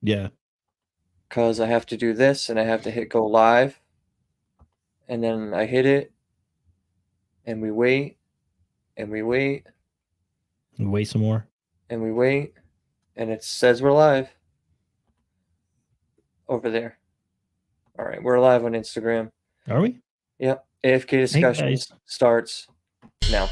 Yeah. because I have to do this and I have to hit go live, and then I hit it, and we wait, and we wait, Wait some more. and we wait, and it says we're live over there. All right, we're live on Instagram. Are we? Yep, AFK Hey guys. discussions starts now.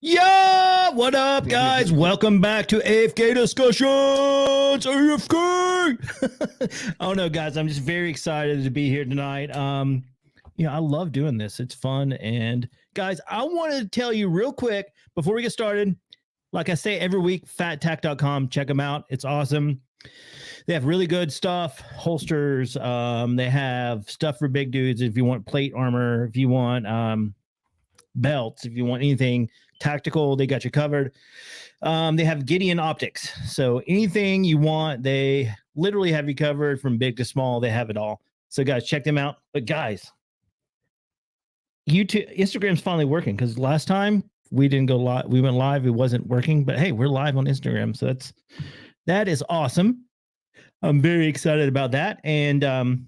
Yeah, what up, guys? Welcome back to AFK discussions. AFK. I don't know, guys. I'm just very excited to be here tonight. I love doing this. It's fun. And guys, I want to tell you real quick before we get started. Like I say every week, fattack.com. Check them out. It's awesome. They have really good stuff, holsters. They have stuff for big dudes. If you want plate armor, if you want belts, if you want anything tactical, they got you covered. They have Gideon optics, so anything you want, they literally have you covered from big to small. They have it all. So guys, check them out. But guys, YouTube, Instagram's finally working, because last time we didn't go live, we went live, it wasn't working. But hey, we're live on Instagram, so that is awesome. I'm very excited about that. And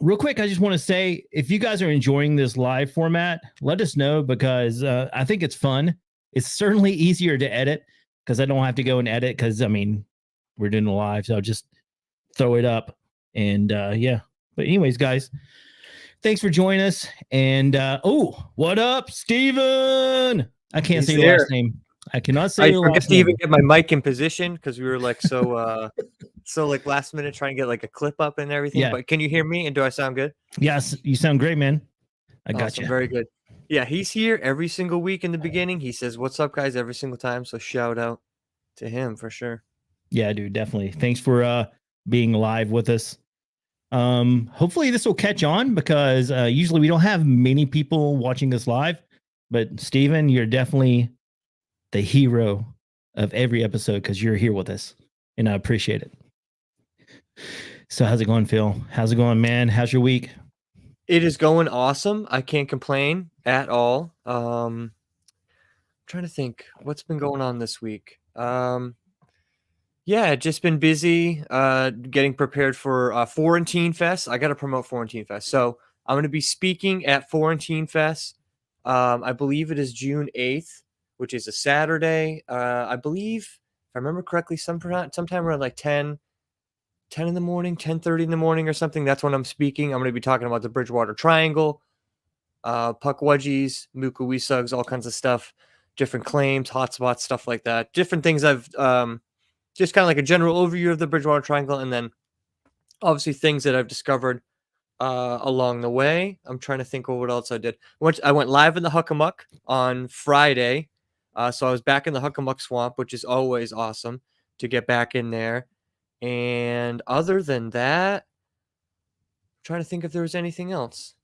real quick, I just want to say, if you guys are enjoying this live format, let us know, because I think it's fun. It's certainly easier to edit, because I don't have to go and edit, because, I mean, we're doing a live, so I'll just throw it up. And yeah. But anyways, guys, thanks for joining us. And what up, Steven? I can't say your last name. I cannot say your last name. I forgot to even get my mic in position, because we were like so like last minute trying to get like a clip up and everything. Yeah. But can you hear me, and do I sound good? Yes, you sound great, man. I got you. Very good. Yeah, he's here every single week in the beginning. He says, "What's up, guys?" every single time. So shout out to him for sure. Yeah, dude, definitely. Thanks for being live with us. Hopefully this will catch on, because usually we don't have many people watching us live. But Steven, you're definitely the hero of every episode, because you're here with us, and I appreciate it. So how's it going, Phil? How's it going, man? How's your week? It is going awesome. I can't complain at all. I'm trying to think what's been going on this week. Yeah, just been busy getting prepared for Florentine Fest. I got to promote Florentine Fest. So I'm going to be speaking at Florentine Fest. I believe it is June 8th, which is a Saturday. I believe, if I remember correctly, sometime around like 10 in the morning, 10:30 in the morning or something. That's when I'm speaking. I'm going to be talking about the Bridgewater Triangle, puck wedgies, Muka Weesugs, all kinds of stuff, different claims, hotspots, stuff like that. Different things I've just kind of like a general overview of the Bridgewater Triangle, and then obviously things that I've discovered along the way. I'm trying to think of what else I did. I went live in the Huckamuck on Friday. So I was back in the Huckamuck Swamp, which is always awesome to get back in there. And other than that, I'm trying to think if there was anything else.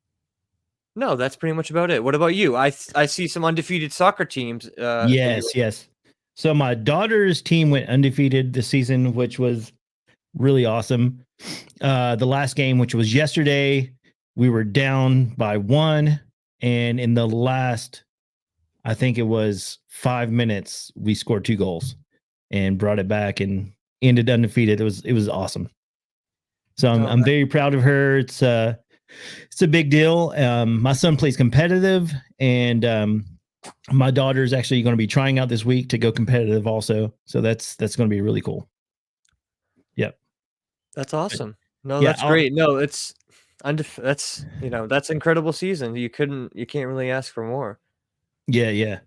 No, that's pretty much about it. What about you? I see some undefeated soccer teams. Yes. So my daughter's team went undefeated this season, which was really awesome. The last game, which was yesterday, we were down by 1. And in the last, I think it was 5 minutes, we scored 2 goals and brought it back and ended undefeated. It was awesome. So I'm very proud of her. It's a big deal. My son plays competitive, and my daughter is actually going to be trying out this week to go competitive also. So that's going to be really cool. Yep. That's awesome. No, yeah, that's great. No, that's that's an incredible season. You can't really ask for more. Yeah.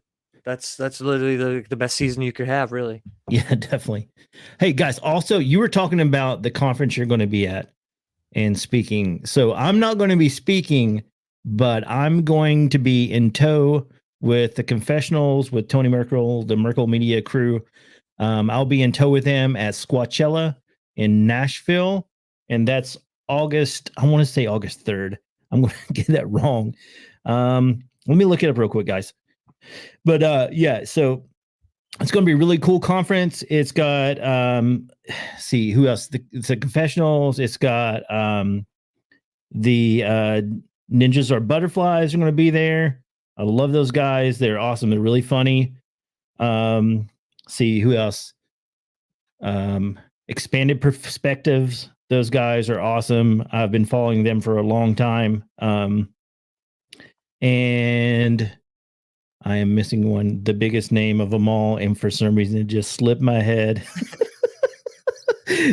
That's literally the best season you could have, really. Yeah, definitely. Hey guys, also you were talking about the conference you're going to be at and speaking. So I'm not going to be speaking, but I'm going to be in tow with the Confessionals, with Tony Merkel, the Merkel Media crew. I'll be in tow with them at Squatchella. in Nashville, and that's August. I want to say August 3rd. I'm going to get that wrong. Let me look it up real quick, guys. But yeah, so it's going to be a really cool conference. It's got see who else? It's the confessionals. It's got the Ninjas Are Butterflies are going to be there. I love those guys. They're awesome. They're really funny. See who else? Expanded Perspectives. Those guys are awesome. I've been following them for a long time. And I am missing one, the biggest name of them all, and for some reason it just slipped my head.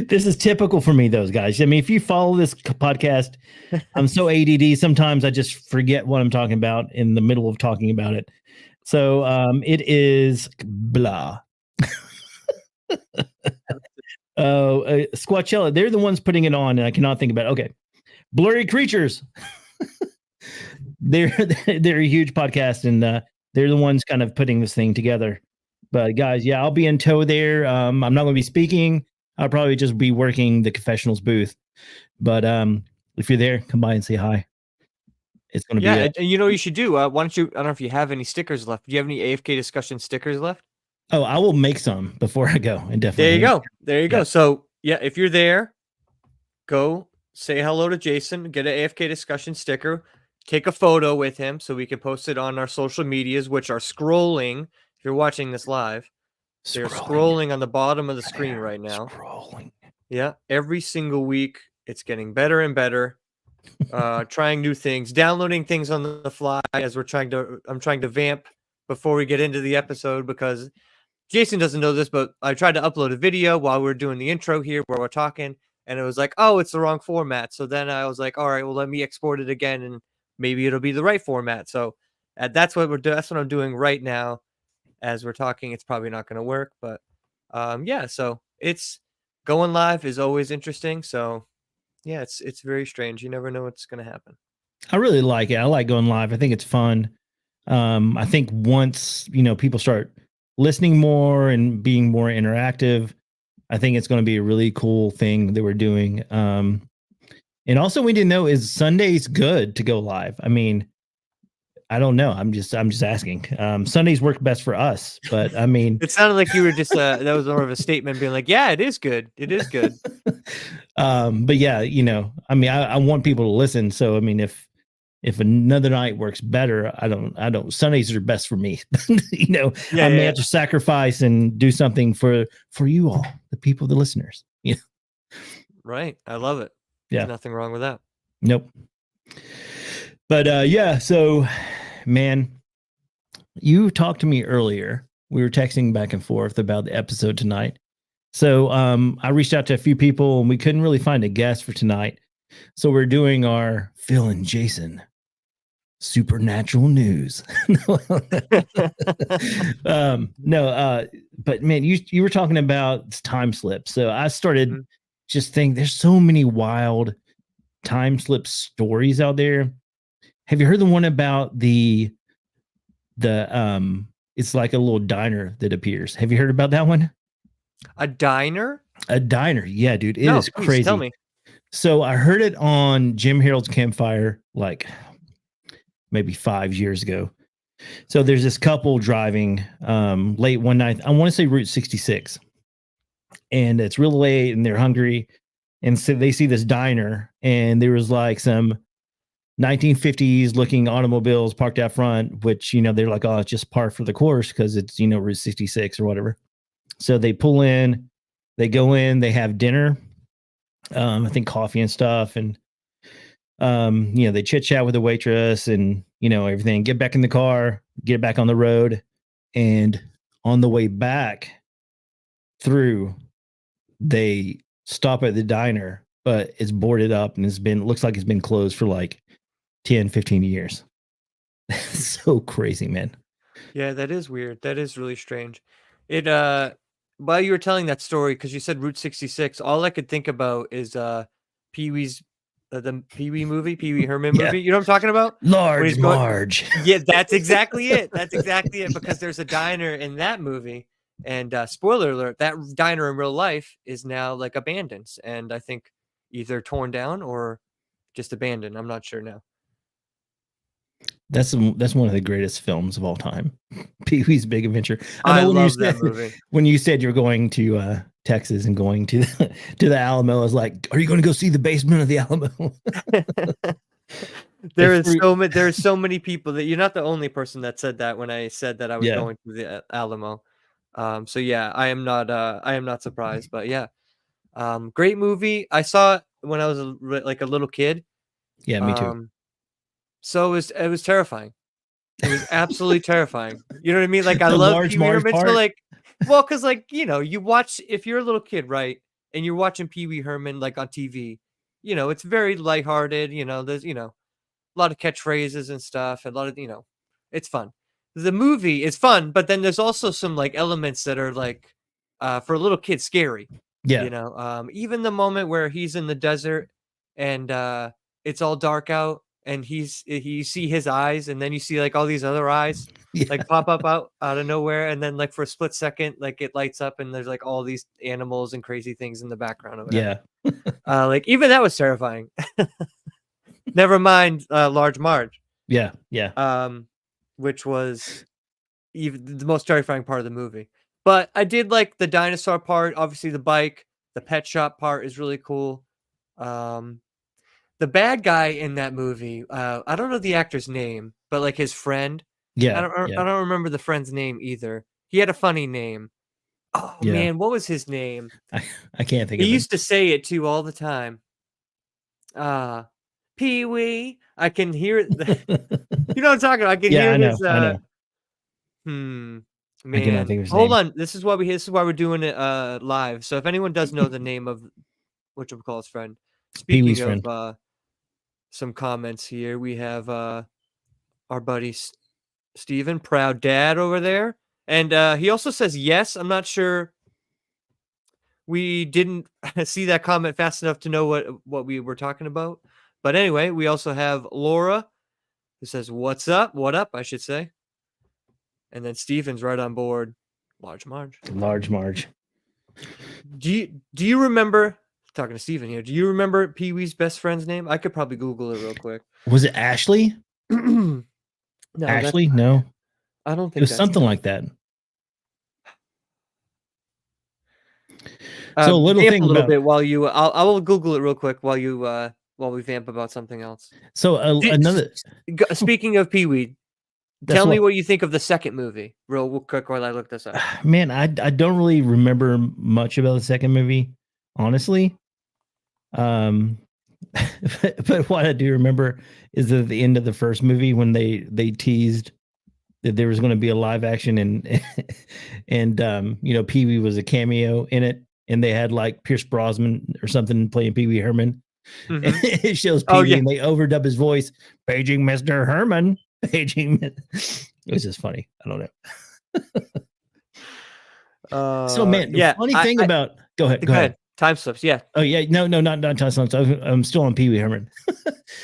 This is typical for me, those guys. I mean, if you follow this podcast, I'm so ADD. Sometimes I just forget what I'm talking about in the middle of talking about it. So it is blah. Squatchella. They're the ones putting it on, and I cannot think about it. Okay, Blurry Creatures. they're a huge podcast, and they're the ones kind of putting this thing together. But guys, yeah, I'll be in tow there. I'm not going to be speaking. I'll probably just be working the confessionals booth. But if you're there, come by and say hi. It's going to be and you know what you should do? Why don't you? I don't know if you have any stickers left. Do you have any AFK discussion stickers left? Oh, I will make some before I go. And definitely. There you go. There you go. So yeah, if you're there, go say hello to Jason. Get an AFK discussion sticker. Take a photo with him so we can post it on our social medias, which are scrolling. If you're watching this live, they're scrolling on the bottom of the screen right now. Scrolling. Yeah, every single week it's getting better and better. Trying new things, downloading things on the fly as I'm trying to vamp before we get into the episode, because Jason doesn't know this, but I tried to upload a video while we were doing the intro here where we're talking, and it was like, oh, it's the wrong format. So then I was like, all right, well, let me export it again, and maybe it'll be the right format. So that's what that's what I'm doing right now as we're talking. It's probably not going to work, but yeah. So it's going live is always interesting. So yeah, it's very strange. You never know what's going to happen. I really like it. I like going live. I think it's fun. I think once, people start listening more and being more interactive, I think it's going to be a really cool thing that we're doing. And also we didn't know, is Sundays good to go live? I mean, I don't know. I'm just asking. Sundays work best for us, but I mean, it sounded like you were just that was more of a statement being like, yeah, it is good. It is good. But yeah, I mean, I want people to listen. So, I mean, if another night works better, I don't, Sundays are best for me. I may have to sacrifice and do something for you all, the people, the listeners. Yeah. Right. I love it. Yeah. There's nothing wrong with that. Nope. But yeah, so man, you talked to me earlier. We were texting back and forth about the episode tonight. So I reached out to a few people and we couldn't really find a guest for tonight. So we're doing our Phil and Jason supernatural news. But man, you were talking about time slips. So I started just thinking there's so many wild time slip stories out there. Have you heard the one about the it's like a little diner that appears? Have you heard about that one? A diner? A diner. Yeah, dude. It is crazy. Tell me. So I heard it on Jim Harold's Campfire like maybe 5 years ago. So there's this couple driving late one night. I want to say Route 66. And it's real late and they're hungry. And so they see this diner and there was like some 1950s looking automobiles parked out front, which, they're like, oh, it's just par for the course because it's, Route 66 or whatever. So they pull in, they go in, they have dinner, I think coffee and stuff. And, they chit chat with the waitress and, everything, get back in the car, get back on the road. And on the way back through, they stop at the diner, but it's boarded up and looks like it's been closed for like 10, 15 years. So crazy, man. Yeah, that is weird. That is really strange. It while you were telling that story, because you said Route 66, all I could think about is Pee-wee's the Pee-wee movie, Pee-wee Herman movie. You know what I'm talking about? Large Marge. Yeah, that's exactly it. That's exactly it. Because there's a diner in that movie, And spoiler alert, that diner in real life is now like abandoned, and I think either torn down or just abandoned. I'm not sure now. That's one of the greatest films of all time. Pee-wee's Big Adventure. I I know love that movie. when you said you're going to Texas and going to to the Alamo, I was like, are you going to go see the basement of the Alamo? There is so many people that you're not the only person that said that when I said that I was Yeah. going to the Alamo. So yeah, I am not surprised, but yeah. Great movie. I saw it when I was like a little kid. Yeah, me too. So it was terrifying. It was absolutely terrifying. You know what I mean? Like I The love Large Pee Wee Marge Herman. So part. like, well, because like you watch if you're a little kid, right, and you're watching Pee Wee Herman like on TV, it's very lighthearted. There's a lot of catchphrases and stuff, and a lot of it's fun. The movie is fun, but then there's also some like elements that are like, for a little kid, scary. Yeah. Even the moment where he's in the desert and it's all dark out and you see his eyes and then you see like all these other eyes Yeah. like pop up out of nowhere, and then like for a split second like it lights up and there's like all these animals and crazy things in the background or whatever. Yeah. Like even that was terrifying. Never mind Large Marge, Yeah. Yeah. which was even the most terrifying part of the movie. But I did like the dinosaur part. Obviously, the bike, the pet shop part is really cool. Um, the bad guy in that movie, I don't know the actor's name, but like his friend, I Yeah. don't, Yeah. I don't remember the friend's name either. He had a funny name. Oh Yeah. man, what was his name? I can't think He of it. used to say it too all the time. Uh, Pee Wee. I can hear it. You know what I'm talking about? I can Yeah, hear I know. his. I know. I cannot Man, think of his hold name. on. This is why we're doing it live. So if anyone does know the name of what you call his friend, Pee-wee's speaking of friend. some comments here, we have our buddy Steven, proud dad over there, and he also says yes. I'm not sure. We didn't see that comment fast enough to know what we were talking about. But anyway, we also have Laura who says what's up, what up, I should say. And then Steven's right on board. Large Marge. Large Marge. Do you remember talking to Steven here? Do you remember Pee Wee's best friend's name? I could probably Google it real quick. Was it Ashley? No, that's Ashley? No. I don't It think was that's something like that. it. So a little Vamp a thing little about bit while you. I will Google it real quick while you while we vamp about something else. another Speaking of Pee Wee, that's tell me what what you think of the second movie, real quick while I look this up. man, I don't really remember much about the second movie, honestly. But what I do remember is at the end of the first movie when they teased that there was going to be a live action and Pee Wee was a cameo in it, and they had like Pierce Brosnan or something playing Pee Wee Herman. Mhm. It shows Oh, Pee Wee yeah. and they overdub his voice, paging Mr. Herman, paging. It was just funny. I don't know. So man, the Yeah. funny thing about go ahead. Go ahead. Time slips. Yeah. Oh yeah, no, not touchdowns. I'm still on Pee Wee Herman.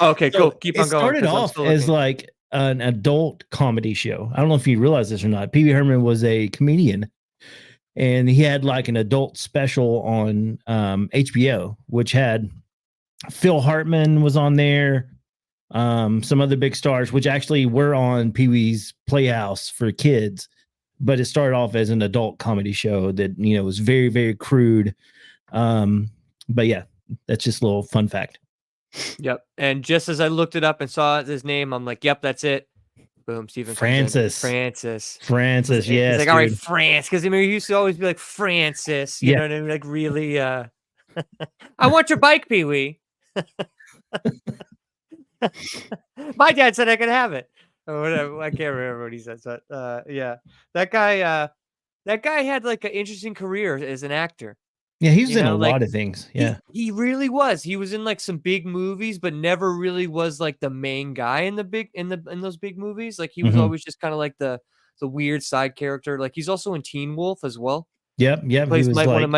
Okay, So cool. Keep it on going started because I'm off still as looking. like an adult comedy show. I don't know if you realize this or not. Pee Wee Herman was a comedian, and he had like an adult special on HBO, which had Phil Hartman was on there, some other big stars, which actually were on Pee Wee's Playhouse for kids. But it started off as an adult comedy show that was very, very crude. But yeah, that's just a little fun fact. Yep. And just as I looked it up and saw his name, I'm like, yep, that's it. Boom. Steven comes in. Francis. He's Yes, like, all right, dude. France. Because I mean, he used to always be like, Francis. You Yeah. know what I mean? Like, really, I want your bike, Pee Wee. My dad said I could have it. Or whatever. I can't remember what he said. But yeah. That guy had like an interesting career as an actor. Yeah, he was in a Like lot of things. Yeah. he really was. He was in like some big movies, but never really was like the main guy in those big movies. Like he was always just kind of like the weird side character. Like he's also in Teen Wolf as well. Yep. He He plays was one like, of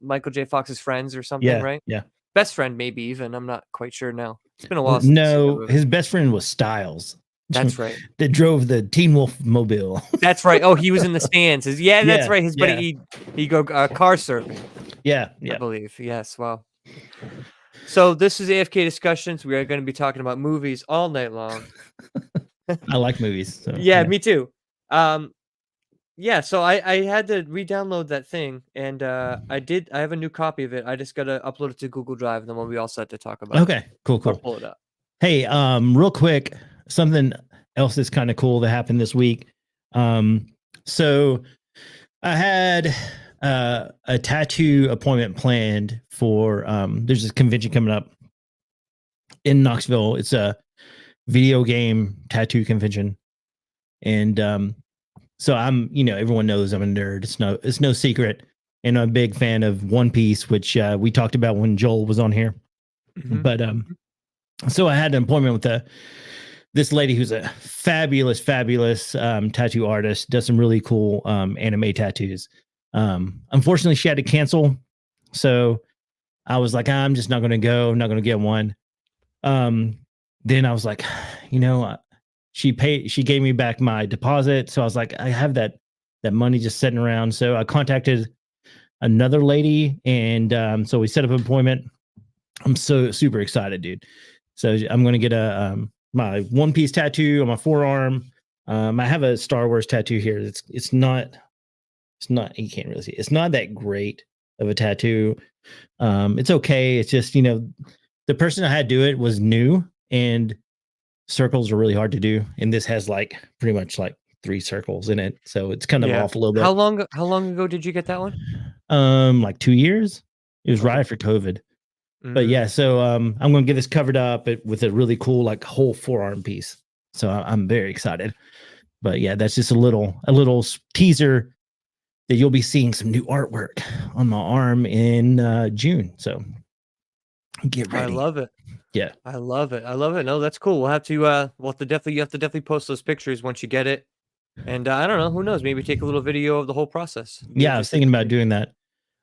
Michael J. Fox's friends or something, yeah, right? yeah. Best friend, maybe even. I'm not quite sure now. It's been a while since I've seen that No, movie. his best friend was Styles. That's right. That drove the Teen Wolf mobile. That's right. Oh, he was in the stands. That's Yeah, right. His buddy, yeah. he go car surfing, Yeah, I yeah. believe. Yes. Well, so this is AFK Discussions. We are going to be talking about movies all night long. I like movies. So, Yeah, me too. Yeah, so I had to re-download that thing, and I have a new copy of it. I just gotta upload it to Google Drive, and then we'll be all set to talk about it. Okay, cool. I'll pull it up. Hey, real quick, something else that's kind of cool that happened this week. So I had a tattoo appointment planned for there's this convention coming up in Knoxville. It's a video game tattoo convention, and so I'm, everyone knows I'm a nerd. It's no secret, and I'm a big fan of One Piece, which we talked about when Joel was on here. Mhm. But so I had an appointment with this lady who's a fabulous tattoo artist, does some really cool anime tattoos. Unfortunately, she had to cancel, so I was like, I'm just not going to go. I'm not going to get one. Then I was like, she gave me back my deposit, so I was like, I have that money just sitting around. So I contacted another lady, and so we set up an appointment. I'm so super excited, dude. So I'm going to get my One Piece tattoo on my forearm. I have a Star Wars tattoo here. It's not, you can't really see it. It's not that great of a tattoo. It's okay. It's just, the person I had do it was new, and circles are really hard to do. And this has pretty much 3 circles in it. So it's kind of off a little bit. How long ago did you get that one? 2 years. It was right after COVID. But yeah, so I'm going to get this covered up with a really cool whole forearm piece. So I'm very excited. But yeah, that's just a little teaser that you'll be seeing some new artwork on my arm in June. So get ready. I love it. Yeah, I love it. No, that's cool. We'll have to you have to definitely post those pictures once you get it. And I don't know, who knows? Maybe take a little video of the whole process. Yeah, I was thinking about doing that.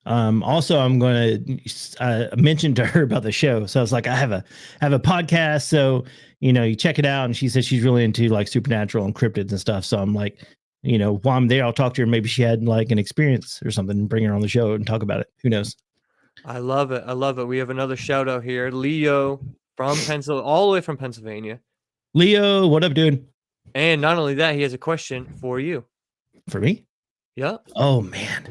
Also, I'm going to mention to her about the show. So I was like, I have a podcast. So, you check it out. And she said she's really into supernatural and cryptids and stuff. So I'm like, while I'm there, I'll talk to her. Maybe she had an experience or something and bring her on the show and talk about it. Who knows? I love it. We have another shout out here. Leo from all the way from Pennsylvania. Leo, what up, dude? And not only that, he has a question for you. For me? Yeah. Oh, man.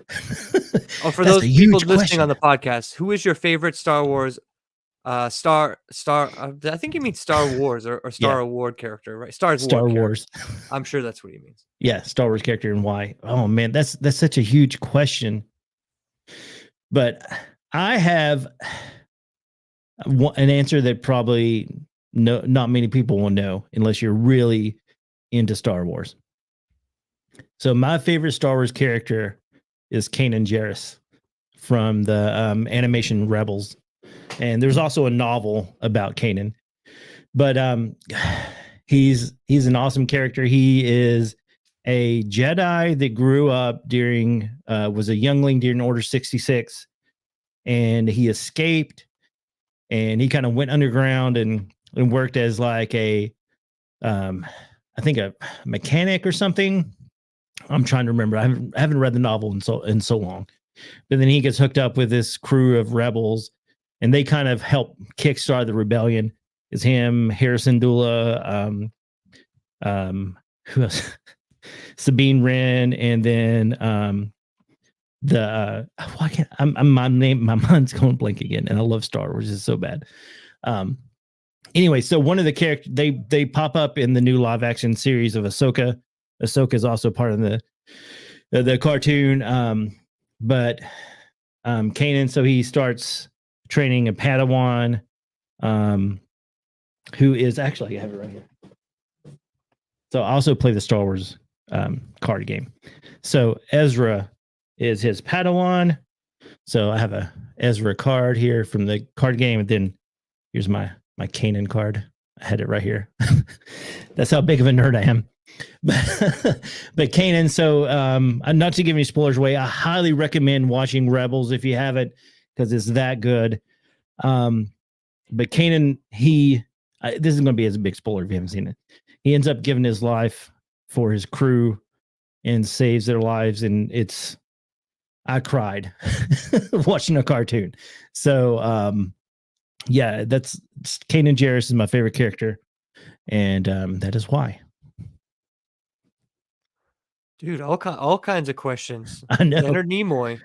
For those people listening on the podcast, who is your favorite Star Wars I think he means Star Wars or Star Award character, right? Star Wars. I'm sure that's what he means. Yeah, Star Wars character and why. Oh man, that's such a huge question. But I have an answer that probably not many people will know unless you're really into Star Wars. So my favorite Star Wars character is Kanan Jarrus from the animation Rebels. And there's also a novel about Kanan. But he's an awesome character. He is a Jedi that grew up was a youngling during Order 66. And he escaped, and he kind of went underground and worked as I think a mechanic or something. I'm trying to remember. I haven't read the novel in so long. But then he gets hooked up with this crew of rebels, and they kind of help kickstart the rebellion. It's him, Harrison Dula, who else? Sabine Wren, and then my mind's going blank again, and I love Star Wars. It's so bad. Anyway, so one of the characters they pop up in the new live action series of Ahsoka. Ahsoka is also part of the cartoon. But Kanan, so he starts training a Padawan, who is actually, I have it right here. So I also play the Star Wars card game. So Ezra is his Padawan. So I have a Ezra card here from the card game, and then here's my Kanan card. I had it right here. That's how big of a nerd I am. But Kanan, so not to give any spoilers away, I highly recommend watching Rebels if you haven't, because it's that good. But Kanan, this is going to be as a big spoiler if you haven't seen it. He ends up giving his life for his crew and saves their lives, and I cried watching a cartoon. So yeah, that's Kanan Jarrus is my favorite character, and that is why. Dude, all kinds of questions. I know. Leonard Nimoy.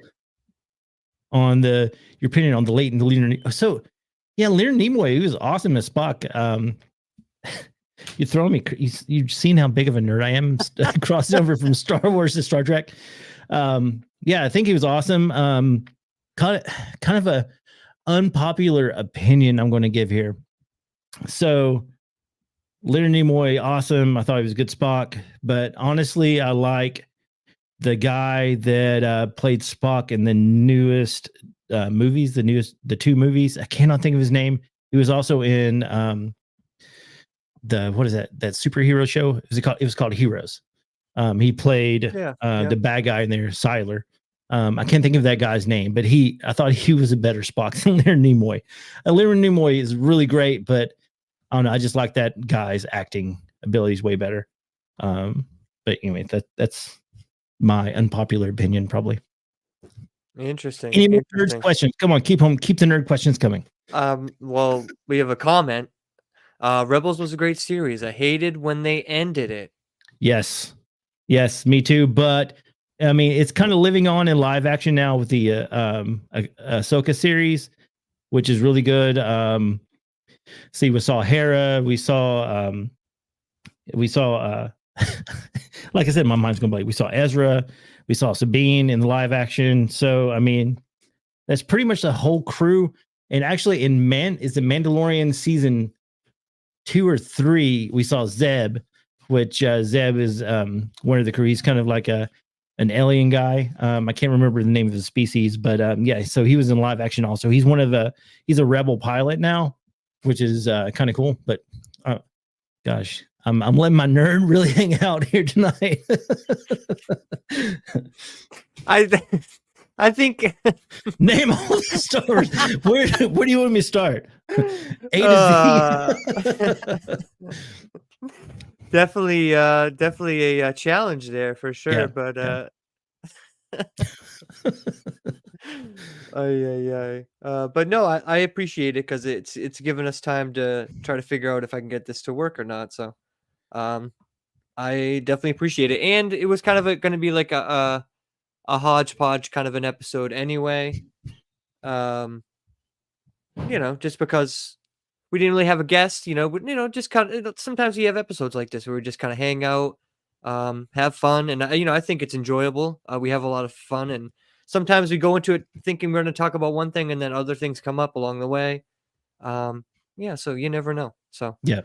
On your opinion on the Leonard. So yeah, Leonard Nimoy, he was awesome as Spock. You're throwing me. You've seen how big of a nerd I am. Crossover from Star Wars to Star Trek. Yeah, I think he was awesome. Kind of a unpopular opinion I'm going to give here. So Leonard Nimoy, awesome. I thought he was a good Spock, but honestly, I like the guy that played Spock in the newest movies, the two movies. I cannot think of his name. He was also in what is that superhero show? It was called Heroes. He played the bad guy in there, Siler. I can't think of that guy's name, but I thought he was a better Spock than Leonard Nimoy. Leonard Nimoy is really great, but I don't know. I just like that guy's acting abilities way better. But anyway, that's my unpopular opinion, probably. Interesting. Any more nerd questions? Come on, keep the nerd questions coming. Well, we have a comment. Rebels was a great series. I hated when they ended it. Yes, me too. But I mean, it's kind of living on in live action now with the Ahsoka series, which is really good. See, we saw Hera. We saw like I said, my mind's going blank. We saw Ezra. We saw Sabine in the live action. So, I mean, that's pretty much the whole crew. And actually, is the Mandalorian season 2 or 3, we saw Zeb, which Zeb is one of the crew. He's kind of like an alien guy. I can't remember the name of the species, but yeah, so he was in live action also. He's he's a rebel pilot now, which is kind of cool. But gosh, I'm letting my nerd really hang out here tonight. I think name all the stars. Where do you want me to start? A to Z. Definitely a challenge there for sure. Yeah, but but no, I appreciate it because it's given us time to try to figure out if I can get this to work or not. So I definitely appreciate it, and it was kind of going to be like a hodgepodge kind of an episode anyway. Just because we didn't really have a guest, just kind of, sometimes you have episodes like this where we just kind of hang out, have fun. And, I think it's enjoyable. We have a lot of fun, and sometimes we go into it thinking we're going to talk about one thing and then other things come up along the way. So you never know. So, yeah.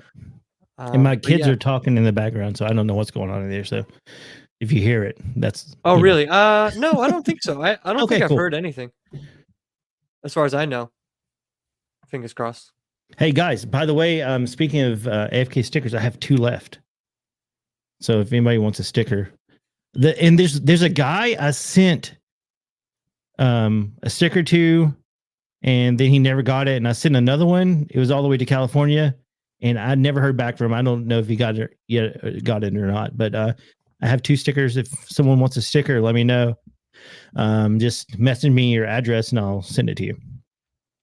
And my kids are talking in the background, so I don't know what's going on in there. So if you hear it, that's. Oh, really? No, I don't think so. I don't think I've heard anything as far as I know. Fingers crossed. Hey guys, by the way, speaking of AFK stickers, I have 2 left. So if anybody wants a sticker, and there's a guy I sent a sticker to, and then he never got it, and I sent another one. It was all the way to California, and I never heard back from him. I don't know if he got it or not, but I have 2 stickers. If someone wants a sticker, let me know. Just message me your address, and I'll send it to you.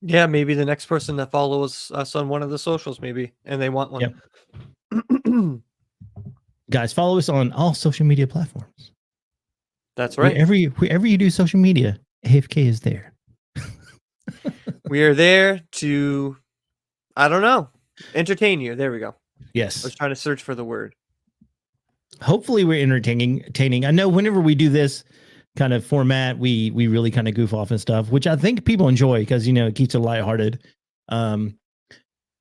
Yeah, maybe the next person that follows us on one of the socials, maybe, and they want one. Yep. Guys, follow us on all social media platforms. That's right. Wherever you do social media, AFK is there. We are there to, I don't know, entertain you. There we go. Yes. I was trying to search for the word. Hopefully we're entertaining. I know whenever we do this kind of format, we really kind of goof off and stuff, which I think people enjoy because it keeps it lighthearted. I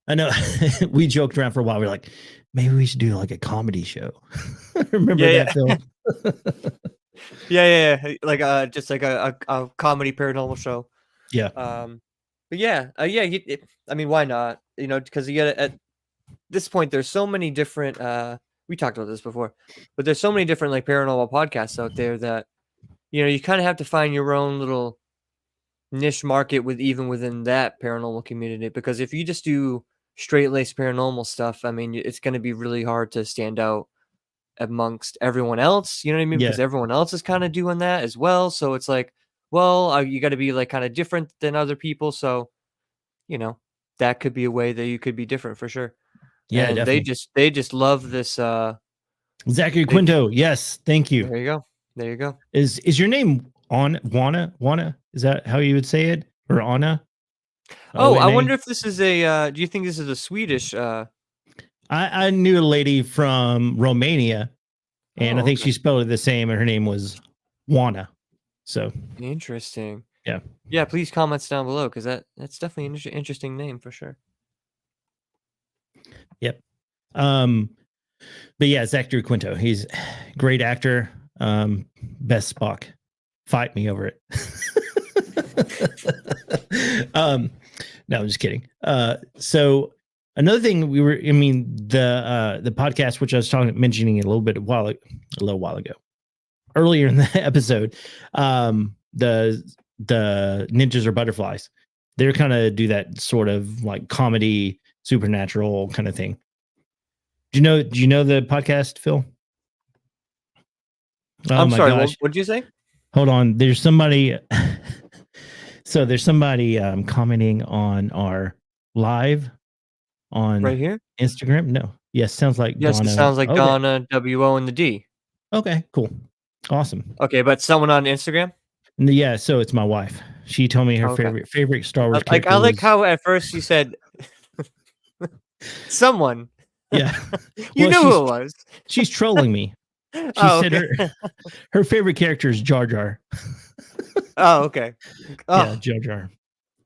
know we joked around for a while. We're like, maybe we should do like a comedy show. Remember that film? Yeah. Like just like a comedy paranormal show. Yeah. But yeah. I mean, why not? Because you get at this point, there's so many different. We talked about this before, but there's so many different like paranormal podcasts out there that. You kind of have to find your own little niche market within that paranormal community, because if you just do straight laced paranormal stuff, I mean, it's going to be really hard to stand out amongst everyone else. You know what I mean? Yeah. Because everyone else is kind of doing that as well. So it's like, well, you got to be like kind of different than other people. So, you know, that could be a way that you could be different for sure. Yeah, And definitely. they just love this. Zachary They Quinto. Yes, thank you. There you go. There you go. Is your name on Wana? Wana? Is that how you would say it? Or Anna? Oh, I ONA? wonder if this is a. Do you think this is a Swedish? I knew a lady from Romania, and I Oh, think okay. she spelled it the same, and her name was Wana. So Interesting. yeah. Yeah, please comments down below because that's definitely an interesting name for sure. Yep. But yeah, Zachary Quinto. He's a great actor. Best Spock. Fight me over it. No, I'm just kidding. So another thing the podcast, which I was mentioning a little while ago, earlier in the episode, the Ninjas Are Butterflies. They're kind of do that sort of like comedy, supernatural kind of thing. Do you know the podcast, Phil? Oh I'm my sorry. gosh. What did you say? Hold on. There's somebody. So there's somebody commenting on our live on Right here? Instagram. No. Yes. Sounds like Yes, it Donna. sounds like Okay. Donna, WO, and the D. Okay. Cool. Awesome. Okay, but someone on Instagram? Yeah. So it's my wife. She told me her Okay. favorite Star Wars I character like was. how at first you said someone. Yeah. You Well, knew who it was. she's trolling me. She Oh, said okay. her favorite character is Jar Jar. Oh, okay. Yeah, Oh, Jar Jar.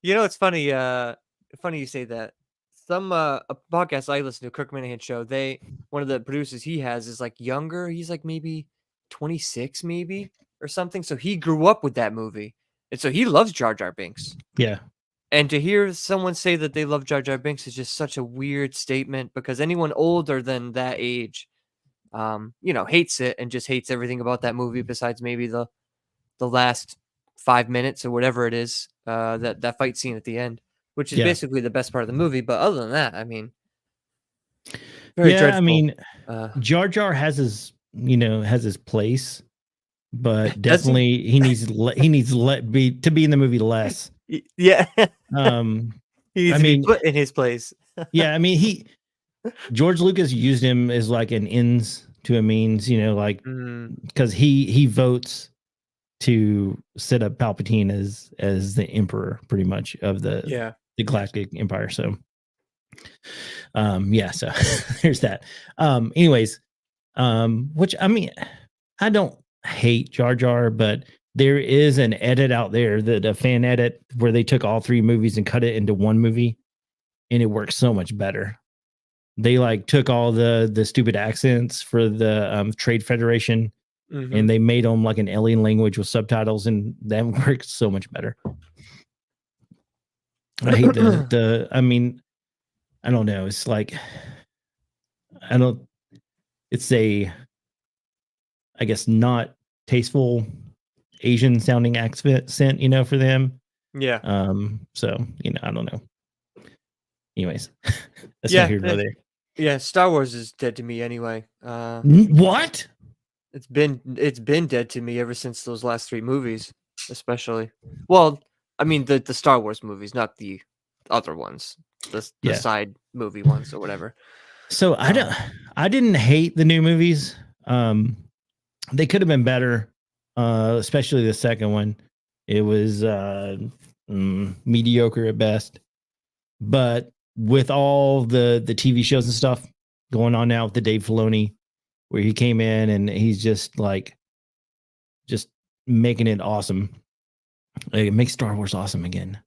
you know, it's funny. Funny you say that. Some a podcast I listen to, Kirk Minahan show. One of the producers he has is like younger. He's like maybe 26, maybe or something. So he grew up with that movie, and so he loves Jar Jar Binks. Yeah. And to hear someone say that they love Jar Jar Binks is just such a weird statement because anyone older than that age, hates it and just hates everything about that movie besides maybe the last 5 minutes or whatever it is, that fight scene at the end, which is Yeah. basically the best part of the movie. But other than that, I mean, very Yeah. I dreadful. mean, Jar Jar has his place, but Does he? definitely he needs to be in the movie less. Yeah, Um, he needs I to be mean, put in his place. yeah, I mean George Lucas used him as like an ends to a means, like Mm, because he votes to set up Palpatine as the emperor, pretty much of yeah, the Galactic Empire. So, yeah, so there's that. Anyways, which I mean, I don't hate Jar Jar, but there is an edit out there, that a fan edit where they took all three movies and cut it into one movie, and it works so much better. They like took all the stupid accents for the Trade Federation, hmm and they made them like an alien language with subtitles, and that works so much better. I hate the. I mean, I don't know. It's like I don't. It's I guess not tasteful Asian sounding accent, for them. yeah, So I don't know. Anyways, that's yeah, not here nor there. yeah. Star Wars is dead to me anyway. What? It's been dead to me ever since those last three movies, especially. Well, I mean the Star Wars movies, not the other ones, the Yeah. side movie ones or whatever. So I didn't hate the new movies. They could have been better, especially the second one. It was mediocre at best. But with all the TV shows and stuff going on now with the Dave Filoni, where he came in and he's just making it awesome. It makes Star Wars awesome again.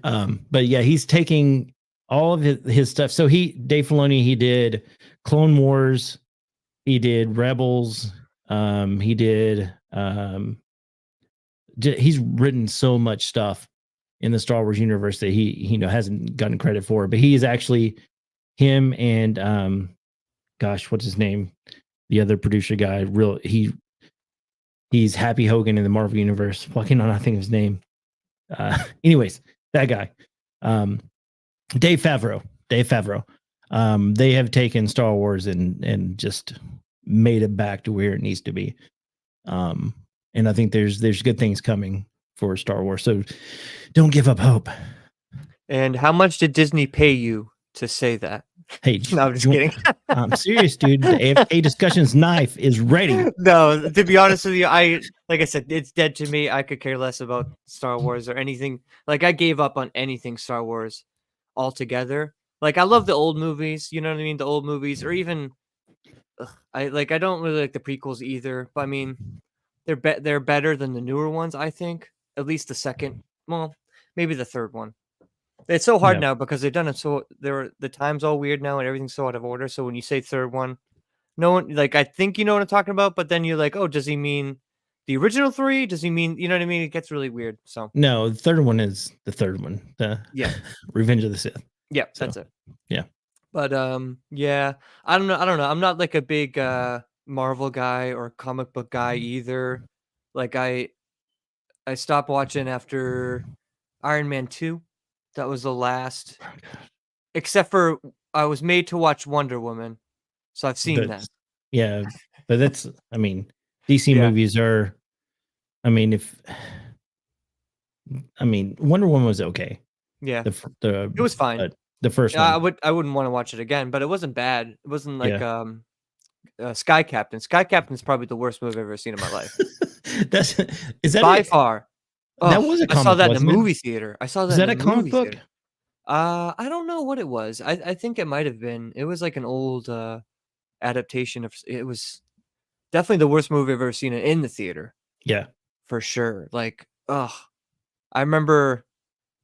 But yeah, he's taking all of his stuff. So Dave Filoni, he did Clone Wars, he did Rebels, he did he's written so much stuff in the Star Wars universe that he hasn't gotten credit for. But he is actually him and gosh, what's his name? The other producer guy, he's Happy Hogan in the Marvel universe. Fucking I think of his name. Anyways, that guy. Dave Favreau. Dave Favreau. They have taken Star Wars and just made it back to where it needs to be. And I think there's good things coming for Star Wars. So don't give up hope. And how much did Disney pay you to say that? Hey, No, I'm just kidding. I'm serious, dude. The AFK discussions knife is ready. No, to be honest with you, like I said, it's dead to me. I could care less about Star Wars or anything. Like I gave up on anything Star Wars altogether. Like I love the old movies, you know what I mean? The old movies, or even I don't really like the prequels either. But I mean, they're better than the newer ones, I think. At least the second, well, maybe the third one. It's so hard Yeah. now because they've done it so the time's all weird now and everything's so out of order. So when you say third one, no one like I think you know what I'm talking about, but then you're like, oh, does he mean the original three? Does he mean you know what I mean? It gets really weird. So No, the third one is the third one. The yeah, Revenge of the Sith. yeah, So, that's it. yeah. But yeah, I don't know. I'm not like a big Marvel guy or comic book guy either. Like I stopped watching after Iron Man 2. That was the last. Except for I was made to watch Wonder Woman. So I've seen that. Yeah, but that's I mean, DC Yeah. movies are I mean, Wonder Woman was okay. Yeah. The It was fine. the first I one. wouldn't want to watch it again, but it wasn't bad. It wasn't like Yeah. Sky Captain. Sky Captain's probably the worst movie I've ever seen in my life. Is that By far. That was a I saw comic, that in a wasn't it? movie theater. I saw Is that that in a a comic movie book? theater. I don't know what it was. I think it might have been. It was like an old adaptation of it was definitely the worst movie I've ever seen in the theater. Yeah. For sure. Like, I remember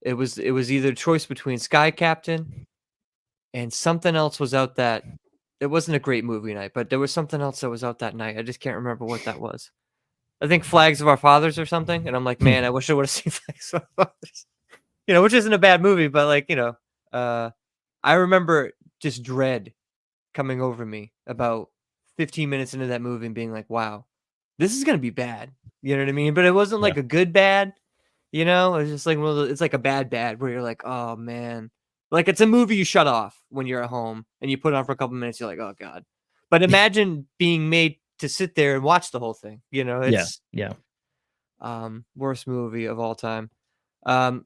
it was either choice between Sky Captain and something else was out that it wasn't a great movie night, but there was something else that was out that night. I just can't remember what that was. I think Flags of Our Fathers or something. And I'm like, man, I wish I would have seen Flags of Our Fathers. You know, which isn't a bad movie, but like, you know, I remember just dread coming over me about 15 minutes into that movie and being like, wow, this is gonna be bad. You know what I mean? But it wasn't Yeah. like a good bad, you know, it was just like it's like a bad where you're like, oh man. Like it's a movie you shut off when you're at home and you put it on for a couple minutes, you're like, oh God. But imagine being made to sit there and watch the whole thing. You know, it's Yeah. worst movie of all time.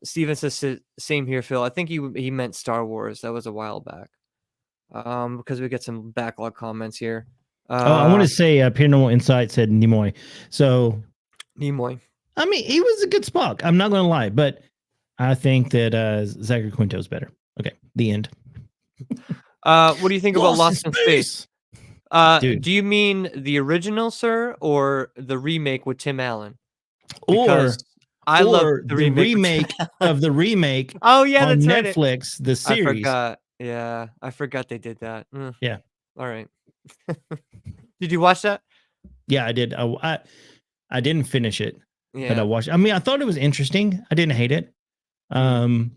Steven says same here, Phil. I think he meant Star Wars. That was a while back. Because we get some backlog comments here. I want to say Paranormal Insight said Nimoy. So Nimoy. I mean, he was a good Spock. I'm not going to lie, but I think that Zachary Quinto is better. Okay, the end. What do you think about Lost in Space? Dude. Do you mean the original, sir, or the remake with Tim Allen? Because I love the remake of the remake. Oh yeah, on that's Netflix. Right. The series. I forgot. Yeah, I forgot they did that. Yeah. All right. Did you watch that? Yeah, I did. I didn't finish it, Yeah. but I watched. I mean, I thought it was interesting. I didn't hate it. I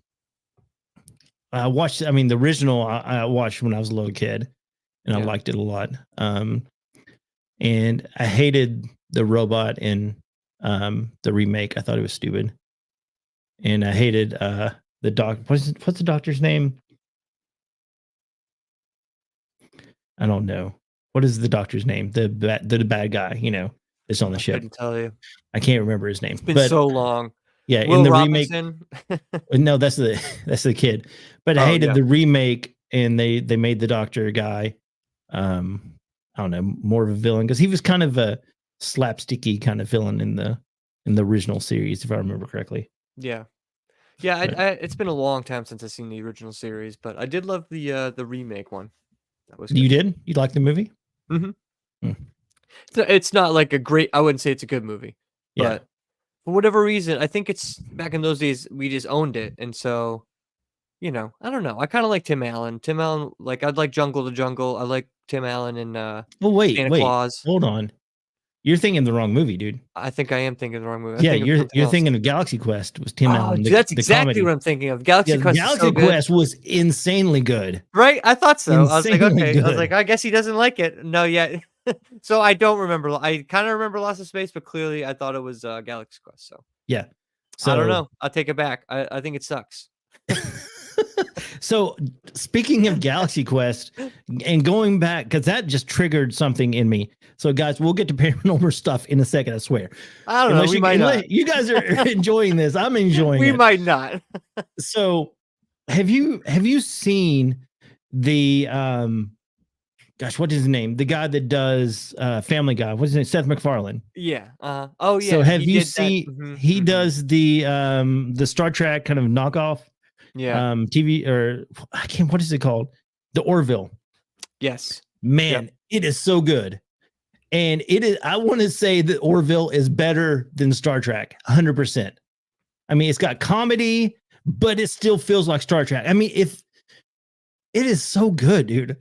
watched. I mean, the original I watched when I was a little kid, and I liked it a lot. And I hated the robot in the remake. I thought it was stupid, and I hated the doc. What's the doctor's name? I don't know. What is the doctor's name? The bad guy, you know, that's on the ship. I couldn't tell you. I can't remember his name. It's been so long. Yeah, Will in the Robinson? remake. No, that's the kid. But I hated the remake, and they made the doctor guy. I don't know, more of a villain because he was kind of a slapsticky kind of villain in the original series, if I remember correctly. Yeah. Yeah, it's been a long time since I've seen the original series, but I did love the remake one. That was good. You did? You liked the movie? Mm-hmm. It's not like a great. I wouldn't say it's a good movie, but for whatever reason, I think it's back in those days we just owned it, and so you know, I don't know. I kind of like Tim Allen. Tim Allen, like I'd like Jungle to Jungle. I like Tim Allen and wait, Santa Claus. Hold on. You're thinking the wrong movie, dude. I think I am thinking the wrong movie. Yeah, you're thinking of Galaxy Quest. Was Tim Allen? That's exactly what I'm thinking of. Galaxy Quest. Galaxy Quest was insanely good. Right? I thought so. I was like, okay. Good. I was like, I guess he doesn't like it. No, yeah. So I don't remember. I kind of remember Lost in Space, but clearly I thought it was Galaxy Quest. So yeah. So I don't know. I'll take it back. I think it sucks. So speaking of Galaxy Quest and going back, because that just triggered something in me. So guys, we'll get to paranormal stuff in a second, I swear. I don't know. We might not. You guys are enjoying this. I'm enjoying We it. might not. So have you seen the gosh, what is his name? The guy that does Family Guy. What's his name? Seth MacFarlane. Yeah. Oh yeah. So have he you did that. seen he does the Star Trek kind of knockoff Yeah. TV, or I can't, what is it called? The Orville. Yes. Man, it is so good. And it is, I want to say that Orville is better than Star Trek, 100%. I mean, it's got comedy, but it still feels like Star Trek. I mean, if it is so good, dude.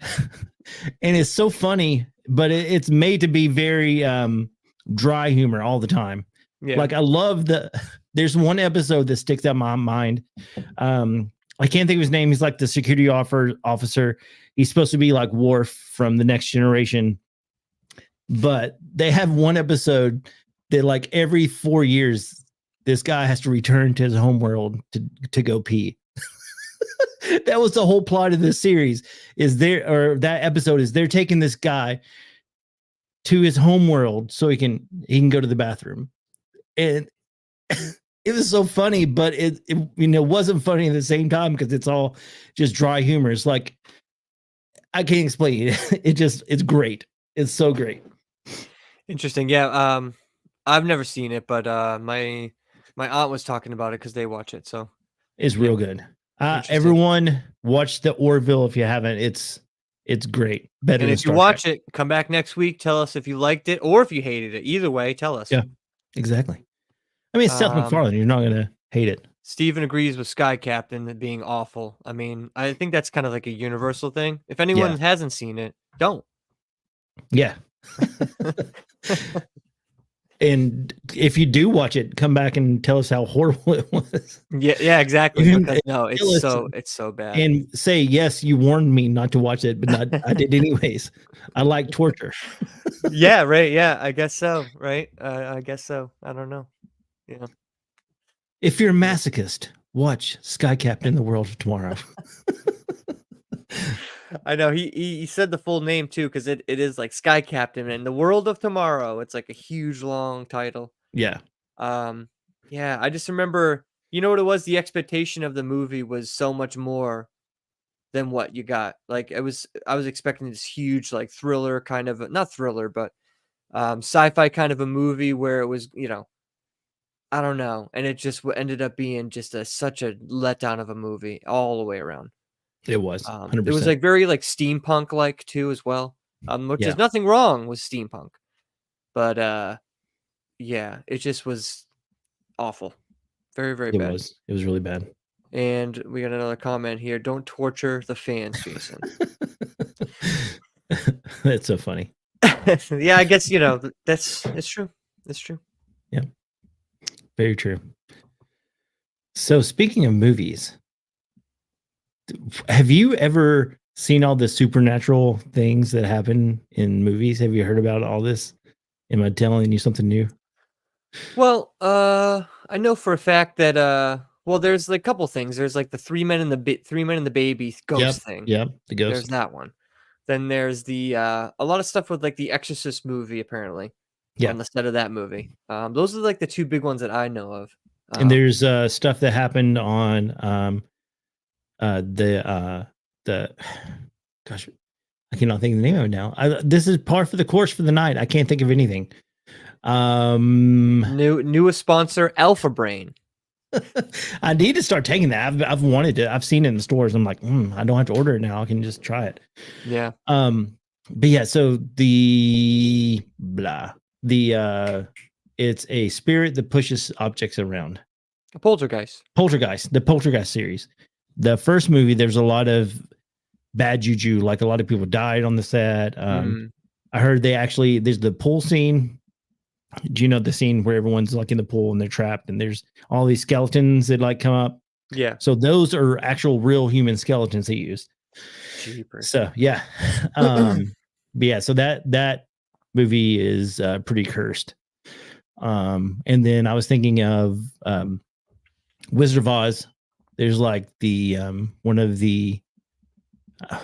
And it's so funny, but it's made to be very dry humor all the time. Yeah. Like I love there's one episode that sticks out in my mind. I can't think of his name. He's like the security officer. He's supposed to be like Worf from The Next Generation. But they have one episode that like every 4 years, this guy has to return to his homeworld to go pee. That was the whole plot of this series. That episode is they're taking this guy to his homeworld so he can go to the bathroom. And it was so funny, but it wasn't funny at the same time because it's all just dry humor. It's like I can't explain it. It's great. It's so great. Interesting. Yeah. I've never seen it, but my aunt was talking about it because they watch it. So it's real good. Everyone watch the Orville if you haven't. It's great. Better. And if you watch it, come back next week. Tell us if you liked it or if you hated it. Either way, tell us. Yeah, exactly. I mean, it's Seth MacFarlane. You're not gonna hate it. Steven agrees with Sky Captain being awful. I mean, I think that's kind of like a universal thing. If anyone hasn't seen it, don't. Yeah. And if you do watch it, come back and tell us how horrible it was. Yeah, exactly. Because, no, it's so bad. And say, yes, you warned me not to watch it, but I did anyways. I like torture. Yeah, right. Yeah, I guess so. Right. I guess so. I don't know. Yeah. If you're a masochist, watch Sky Captain: The World of Tomorrow. I know he said the full name too, because it is like Sky Captain and the World of Tomorrow. It's like a huge long title. Yeah. Yeah, I just remember, you know what it was? The expectation of the movie was so much more than what you got. Like I was expecting this huge like thriller kind of, not thriller, but sci-fi kind of a movie where it was, I don't know, and it just ended up being just such a letdown of a movie all the way around. It was 100%. It was like very like steampunk like too as well. Which is nothing wrong with steampunk. But yeah, it just was awful. Very, very bad. It was really bad. And we got another comment here. Don't torture the fans, Jason. That's so funny. Yeah, I guess it's true. It's true. Yeah. Very true. So speaking of movies, have you ever seen all the supernatural things that happen in movies? Have you heard about all this? Am I telling you something new? Well, I know for a fact that well, there's like a couple things. There's like the Three Men and the Baby ghost thing. Yep, the ghost. There's that one. Then there's the a lot of stuff with like the Exorcist movie apparently. Yeah. On the set of that movie. Those are like the two big ones that I know of. And there's stuff that happened on the gosh, I cannot think of the name of it now. This is par for the course for the night. I can't think of anything. Newest sponsor, Alpha Brain. I need to start taking that. I've wanted to. I've seen it in the stores. I'm like, I don't have to order it now. I can just try it. Yeah. But yeah, so it's a spirit that pushes objects around. A poltergeist. The Poltergeist series. The first movie, there's a lot of bad juju. Like a lot of people died on the set. I heard there's the pool scene. Do you know the scene where everyone's like in the pool and they're trapped and there's all these skeletons that like come up? Yeah. So those are actual real human skeletons they used. Jeepers. So yeah. But yeah, so that movie is pretty cursed. And then I was thinking of Wizard of Oz. There's like the one of the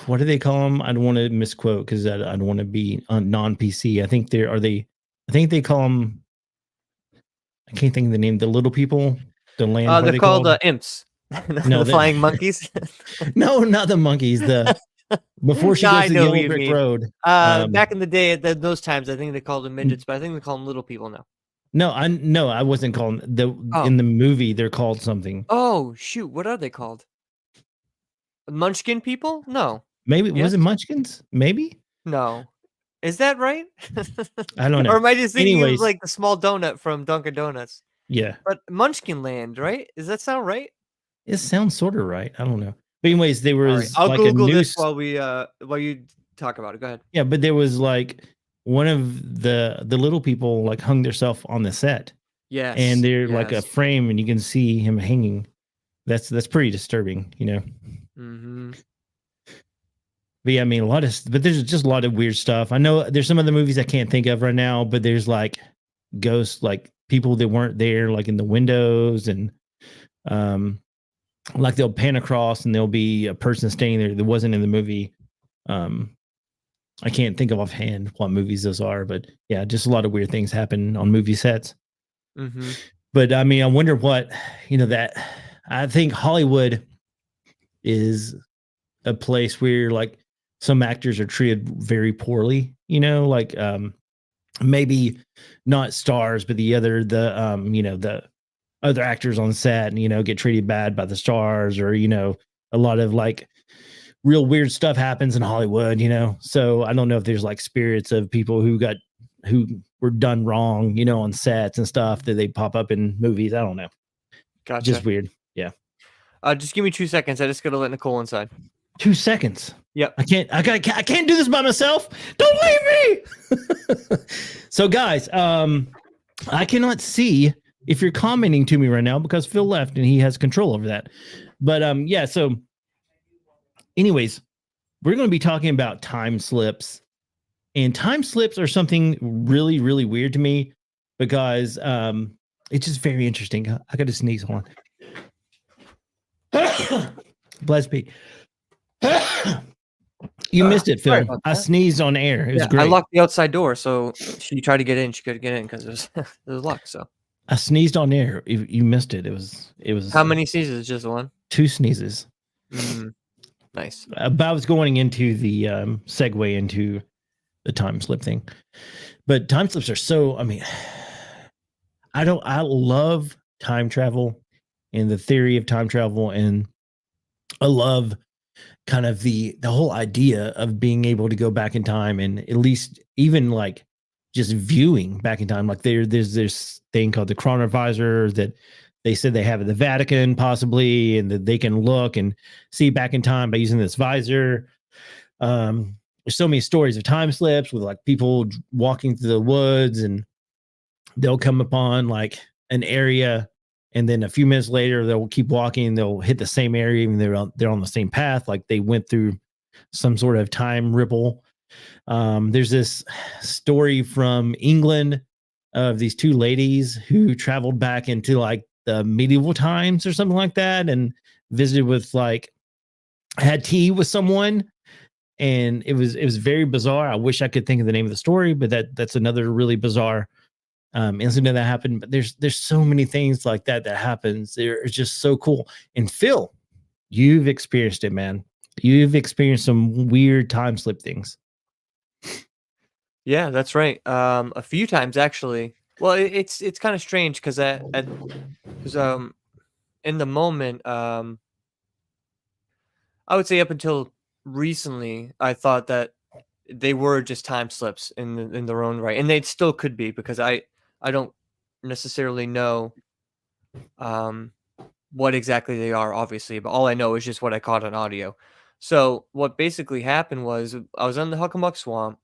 what do they call them? I don't want to misquote because I don't want to be on non PC. I think they're are they. I think they call them. I can't think of the name. The little people. The land. What are They're they called called? imps, No, the the flying monkeys. no, not the monkeys. The before she No, goes I to the know who yellow you brick mean. road. Back in the day, at those times, I think they called them midgets, but I think they call them little people now. No, I wasn't calling the Oh, in the movie. They're called something. oh, shoot, what are they called? Munchkin people? No. Maybe was Yes? it Munchkins? Maybe No. Is that right? I don't Or know. am I just thinking of Anyways, like the small donut from Dunkin' Donuts? yeah, But Munchkin Land, right? Does that sound right? it sounds sort of right. I don't know. But anyways, there All right, was I'll like a Google this noose. while you talk about it. Go ahead. Yeah, but there was like one of the little people like hung themselves on the set, and Yes, they're like a yes. frame, and you can see him hanging. That's pretty disturbing, you know. Mm-hmm. But yeah, I mean, but there's just a lot of weird stuff. I know there's some of the movies I can't think of right now, but there's like ghosts, like people that weren't there, like in the windows, and um, like they'll pan across and there'll be a person staying there that wasn't in the movie. Um, I can't think of offhand what movies those are, but yeah, just a lot of weird things happen on movie sets. Mm-hmm. But I mean, I wonder what, that I think Hollywood is a place where like some actors are treated very poorly, like maybe not stars, but the other actors on set, get treated bad by the stars, or, a lot of like real weird stuff happens in Hollywood, So I don't know if there's like spirits of people who were done wrong, on sets and stuff that they pop up in movies. I don't know. Just Gotcha. weird. Yeah. Just give me 2 seconds. I just gotta let Nicole inside. 2 seconds. Yep. I can't do this by myself. Don't leave me. So guys, I cannot see if you're commenting to me right now because Phil left and he has control over that. But yeah, so anyways, we're going to be talking about time slips. And time slips are something really, really weird to me because it's just very interesting. I got to sneeze on. Bless me. You missed it, Phil. I sneezed on air. It was great. I locked the outside door, so she tried to get in. She couldn't get in because it was locked. So I sneezed on air. You missed it. It was. how many sneezes? Just one? 2 sneezes. Nice. I was going into the segue into the time slip thing, but time slips are so. I mean, I love time travel and the theory of time travel, and I love kind of the whole idea of being able to go back in time and at least even like just viewing back in time. Like there's this thing called the chronovisor that they said they have at the Vatican possibly, and that they can look and see back in time by using this visor. There's so many stories of time slips with like people walking through the woods and they'll come upon like an area, and then a few minutes later they'll keep walking, they'll hit the same area, even they're on the same path, like they went through some sort of time ripple. There's this story from England of these 2 ladies who traveled back into like the medieval times or something like that, and visited with like had tea with someone, and it was very bizarre. I wish I could think of the name of the story, but that's another really bizarre incident that happened. But there's so many things like that happens. It's just so cool. And Phil, you've experienced it, man. You've experienced some weird time slip things. Yeah, that's right. A few times actually. Well, it's kind of strange because in the moment, I would say up until recently, I thought that they were just time slips in their own right, and they still could be because I don't necessarily know what exactly they are, obviously, but all I know is just what I caught on audio. So what basically happened was I was on the Huckamuck Swamp,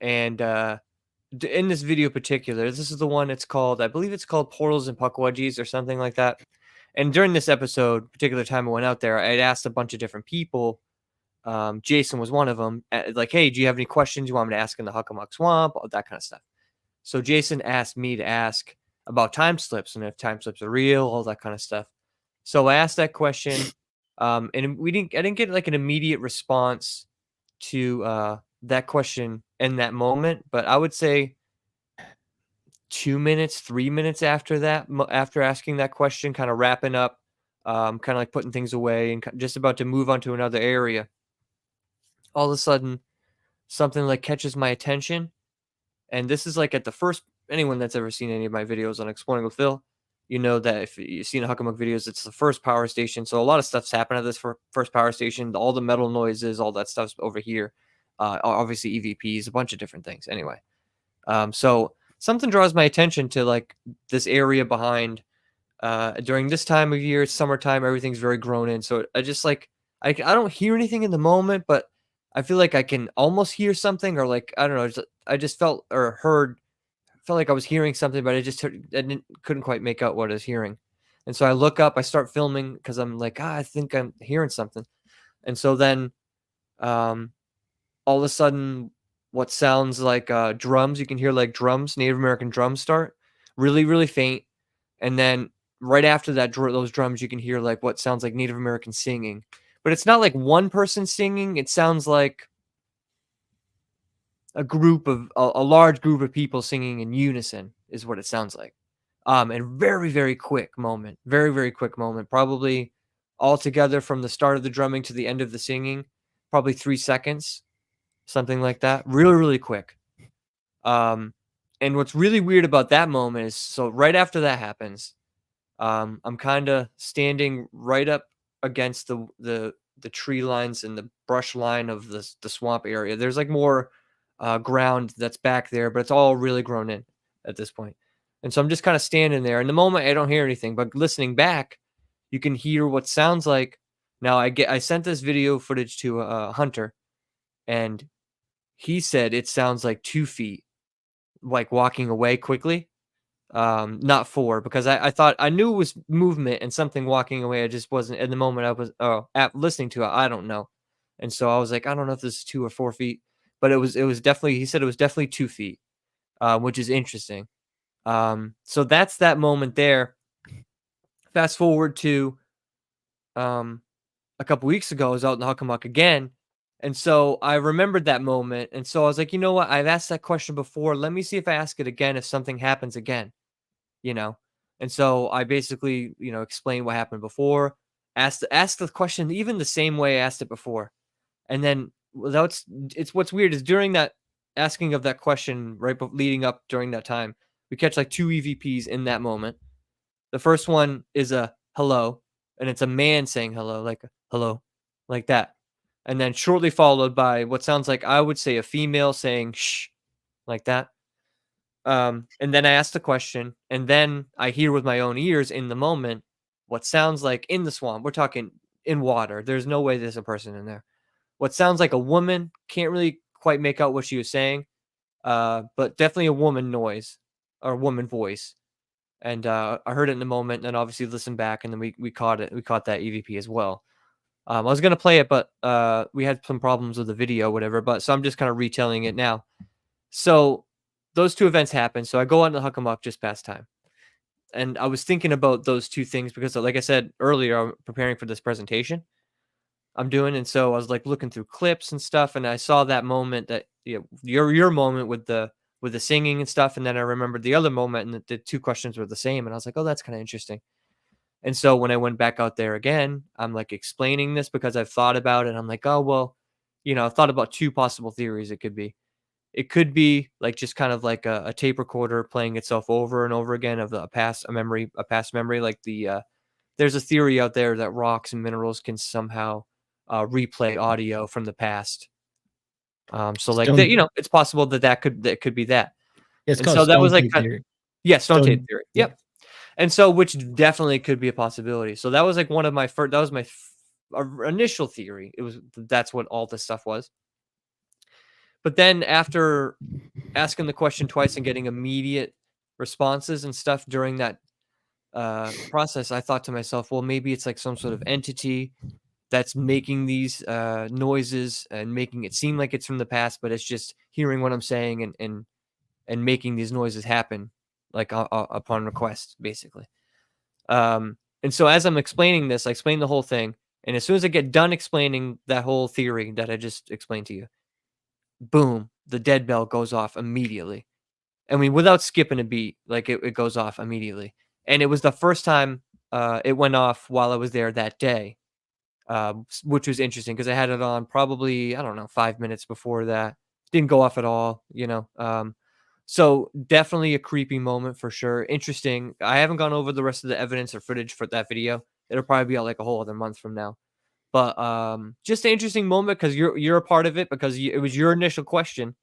and in this video particular, this is the one. It's called, I believe it's called Portals and Puckwudgies or something like that. And during this episode, particular time I went out there, I'd asked a bunch of different people. Jason was one of them. Like, hey, do you have any questions you want me to ask in the Huckamuck Swamp? All that kind of stuff. So Jason asked me to ask about time slips and if time slips are real, all that kind of stuff. So I asked that question, and I didn't get like an immediate response to that question in that moment, but I would say 2 minutes, 3 minutes after that, after asking that question, kind of wrapping up, kind of like putting things away and just about to move on to another area. All of a sudden, something like catches my attention, and this is like at the first. Anyone that's ever seen any of my videos on Exploring with Phil, you know that if you've seen Huckamuck videos, it's the first power station. So a lot of stuff's happened at this first power station. All the metal noises, all that stuff's over here. Obviously EVPs, a bunch of different things. Anyway, so something draws my attention to like this area behind. During this time of year, it's summertime, everything's very grown in. So I just like I don't hear anything in the moment, but I feel like I can almost hear something, or like I don't know. I just felt or heard felt like I was hearing something, but I couldn't quite make out what I was hearing. And so I look up, I start filming because I'm like, I think I'm hearing something. And so then, um, all of a sudden, what sounds like drums, you can hear like drums, Native American drums start really, really faint. And then right after that, those drums, you can hear like what sounds like Native American singing. But it's not like one person singing. It sounds like a large group of people singing in unison is what it sounds like. And very, very quick moment, very, very quick moment, probably altogether from the start of the drumming to the end of the singing, probably 3 seconds, something like that. Really, really quick. Um, and what's really weird about that moment is, so right after that happens, I'm kind of standing right up against the tree lines and the brush line of the swamp area. There's like more ground that's back there, but it's all really grown in at this point. And so I'm just kind of standing there. In the moment, I don't hear anything, but listening back, you can hear what sounds like. Now I sent this video footage to Hunter, and he said it sounds like 2 feet, like walking away quickly. Not 4, because I thought I knew it was movement and something walking away. I just wasn't at the moment. I was listening to it. I don't know, and so I was like, I don't know if this is 2 or 4 feet, but it was definitely. He said it was definitely 2 feet, which is interesting. So that's that moment there. Fast forward to um a couple weeks ago, I was out in Huckamuck again, and so I remembered that moment, and so I was like, you know what? I've asked that question before. Let me see if I ask it again. If something happens again. you know? And so I basically, explained what happened before, asked the question even the same way I asked it before. And then it's what's weird is during that asking of that question leading up during that time, we catch like 2 EVPs in that moment. The first one is a hello, and it's a man saying hello, like hello, like that. And then shortly followed by what sounds like, I would say, a female saying shh, like that. And then I ask the question, and then I hear with my own ears in the moment what sounds like in the swamp. We're talking in water. There's no way there's a person in there. What sounds like a woman, can't really quite make out what she was saying, but definitely a woman noise or woman voice. And I heard it in the moment, and obviously listened back, and then we caught it. We caught that EVP as well. I was gonna play it, but we had some problems with the video, whatever. But so I'm just kind of retelling it now. So those 2 events happened. So I go on to Huckamuck just past time. And I was thinking about those 2 things because, like I said earlier, I'm preparing for this presentation I'm doing. And so I was like looking through clips and stuff, and I saw that moment that your moment with the singing and stuff. And then I remembered the other moment, and the 2 questions were the same. And I was like, oh, that's kind of interesting. And so when I went back out there again, I'm like explaining this because I've thought about it. I'm like, oh, well, I've thought about 2 possible theories it could be. It could be like just kind of like a tape recorder playing itself over and over again of a past memory. Like there's a theory out there that rocks and minerals can somehow replay audio from the past. So like that, it's possible that could be that. It's And called so that was stone like tape theory. yeah, stone tape Stone, theory. yeah. Yep. And so which definitely could be a possibility. So that was like one of my first. That was my initial theory. That's what all this stuff was. But then after asking the question twice and getting immediate responses and stuff during that process, I thought to myself, well, maybe it's like some sort of entity that's making these noises and making it seem like it's from the past, but it's just hearing what I'm saying and making these noises happen, like upon request, basically. And so as I'm explaining this, I explain the whole thing. And as soon as I get done explaining that whole theory that I just explained to you, boom, the dead bell goes off immediately. I mean, without skipping a beat, like it goes off immediately. And it was the first time it went off while I was there that day, which was interesting because I had it on probably, I don't know, 5 minutes before that. Didn't go off at all, you know. So definitely a creepy moment for sure. Interesting. I haven't gone over the rest of the evidence or footage for that video. It'll probably be out like a whole other month from now. But just an interesting moment because you're a part of it because it was your initial question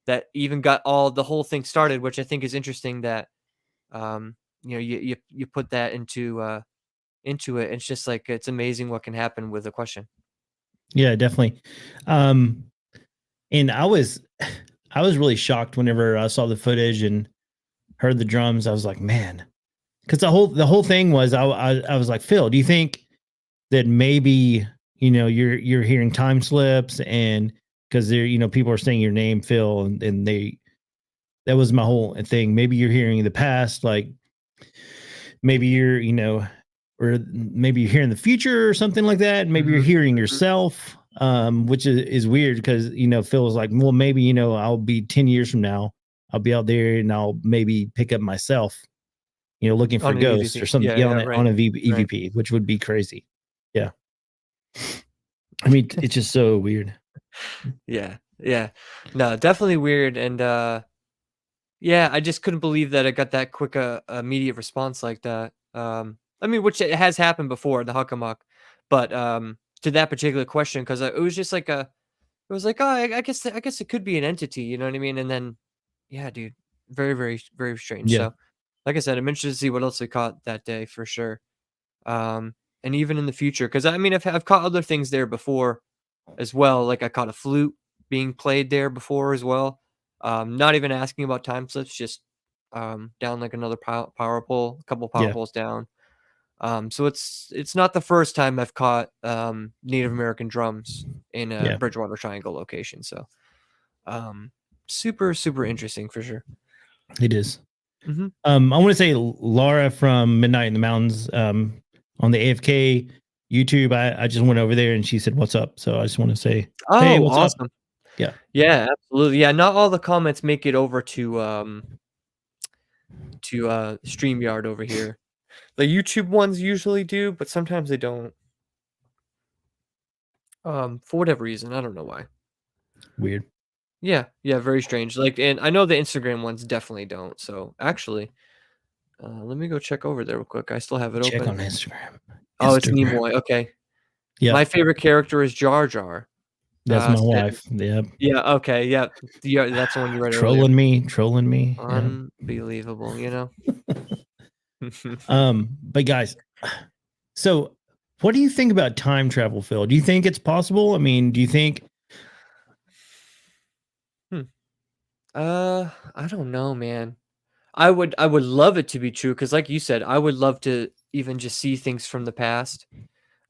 that even got the whole thing started, which I think is interesting that you put that into it. It's just like it's amazing what can happen with a question. Yeah, definitely. Um, and I was really shocked whenever I saw the footage and heard the drums. I was like, man, because the whole thing was I was like, Phil, do you think that maybe you're hearing time slips and because they're people are saying your name, Phil, and they that was my whole thing. Maybe you're hearing the past, like maybe you're or maybe you're hearing the future or something like that. Maybe you're hearing yourself, which is weird because Phil was like, well, maybe I'll be 10 years from now, I'll be out there and I'll maybe pick up myself, looking for On an ghosts or EVP. something, Yeah, yeah, on a right. EVP, which would be crazy. Yeah. I mean, it's just so weird. Yeah. Yeah. No, definitely weird. And yeah, I just couldn't believe that it got that quick immediate response like that. I mean, which it has happened before, the Huckamuck, but to that particular question, because it was just like it was like, oh, I guess it could be an entity, you know what I mean? And then, yeah, dude, very, very, very strange. Yeah. So, like I said, I'm interested to see what else they caught that day for sure. And even in the future, because I mean, I've caught other things there before as well. Like I caught a flute being played there before as well. Not even asking about time slips, just down like another power pole, a couple power Yeah. poles down. So it's not the first time I've caught Native American drums in a Yeah. Bridgewater Triangle location. So um, super super interesting for sure. It is. Hmm. I want to say Laura from Midnight in the Mountains on the AFK YouTube. I just went over there and she said, "What's up?" So I just want to say, "Hey, Oh, what's up?" awesome! Yeah. Yeah, absolutely. Yeah, not all the comments make it over to StreamYard over here. The YouTube ones usually do, but sometimes they don't. For whatever reason, I don't know why. Weird. Yeah, yeah, very strange. Like, and I know the Instagram ones definitely don't. So actually, let me go check over there real quick. I still have it Check open. on Instagram. Oh, it's Instagram. Nimoy. Okay, my Yep. favorite character is Jar Jar. That's my Sid. wife. Yep. Yeah. Okay. Yeah. Yeah. That's the one you read earlier. Trolling me. Trolling me. Yeah. Unbelievable. You know. But guys, so what do you think about time travel, Phil? Do you think it's possible? I mean, do you think Hmm. I don't know, man. I would love it to be true because, like you said, I would love to even just see things from the past.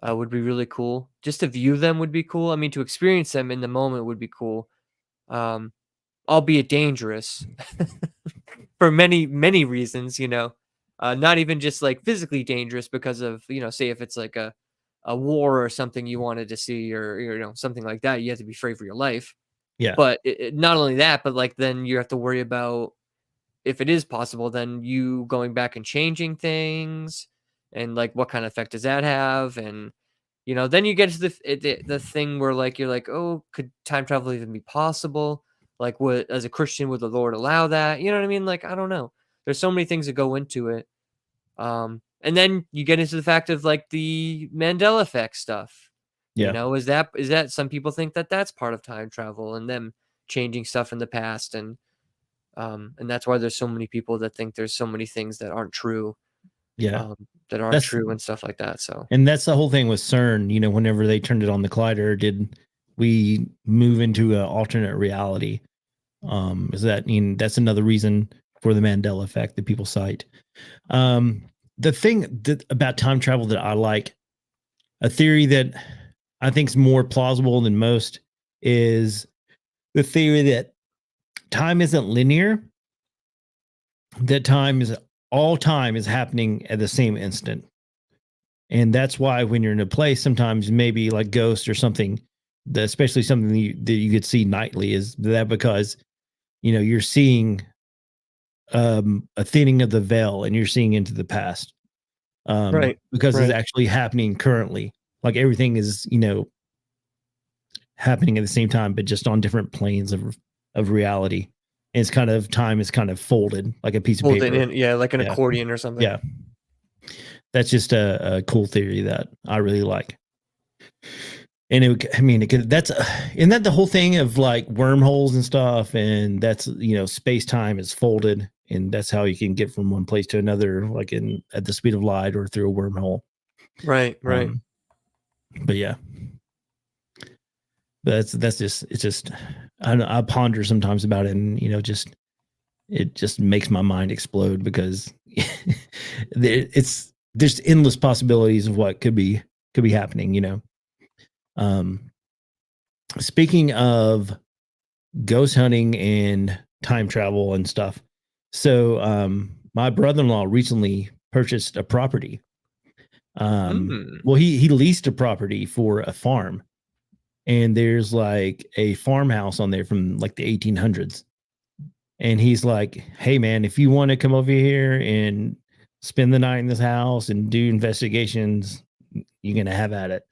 Would be really cool. Just to view them would be cool. I mean, to experience them in the moment would be cool. Um, Albeit dangerous for many many reasons. You know, not even just like physically dangerous because of say if it's like a war or something you wanted to see or something like that, you have to be afraid for your life. yeah, But not only that, but like then you have to worry about if it is possible, then you going back and changing things, and like what kind of effect does that have? And then you get to the thing where like you're like, oh, could time travel even be possible? Like, what as a Christian would the Lord allow that? You know what I mean? Like, I don't know. There's so many things that go into it. And then you get into the fact of like the Mandela effect stuff. yeah, Is that some people think that that's part of time travel and them changing stuff in the past, and that's why there's so many people that think there's so many things that aren't true, yeah. that aren't That's true and stuff like that. So and that's the whole thing with CERN. Whenever they turned it on the collider, did we move into an alternate reality? Is that that's another reason for the Mandela effect that people cite. Um, the thing about time travel that I like, a theory that I think is more plausible than most, is the theory that time isn't linear, that time is happening at the same instant. And that's why when you're in a place, sometimes maybe like Ghost or something, especially something that you could see nightly, is that because you're seeing a thinning of the veil and you're seeing into the past, Right. because it's Right. actually happening currently. Like everything is happening at the same time, but just on different planes of reality. And it's kind of time is kind of folded like a piece of Hold it paper. in, yeah, like an Yeah, accordion or something. yeah. That's just a cool theory that I really like. And it could, that's, isn't that the whole thing of like wormholes and stuff? And that's, space time is folded, and that's how you can get from one place to another, like at the speed of light or through a wormhole. Right. Right. But yeah, that's just, it's just, I don't know, I ponder sometimes about it, and it just makes my mind explode because there's endless possibilities of what could be happening. Um, Speaking of ghost hunting and time travel and stuff, so my brother-in-law recently purchased a property. Mm. Well, he leased a property for a farm, and there's like a farmhouse on there from like the 1800s. And he's like, "Hey man, if you want to come over here and spend the night in this house and do investigations, you're gonna have at it."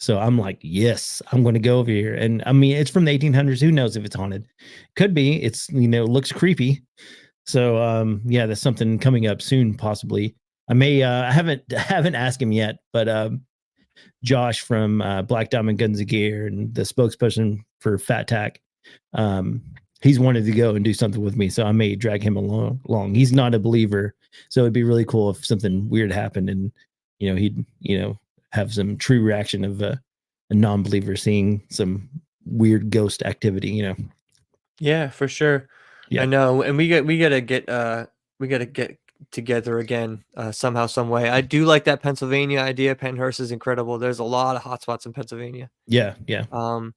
So I'm like, "Yes, I'm going to go over here." And I mean, it's from the 1800s. Who knows if it's haunted? Could be. It's looks creepy. So yeah, that's something coming up soon, possibly. I may I haven't asked him yet, but Josh from Black Diamond Guns and Gear and the spokesperson for Fat Tack. Um, he's wanted to go and do something with me, so I may drag him along. He's not a believer, so it'd be really cool if something weird happened, and he'd have some true reaction of a non-believer seeing some weird ghost activity. Yeah, for sure. Yeah, I know, and we gotta get together again somehow, some way. I do like that Pennsylvania idea. Penhurst is incredible. There's a lot of hotspots in Pennsylvania. yeah, yeah. Um,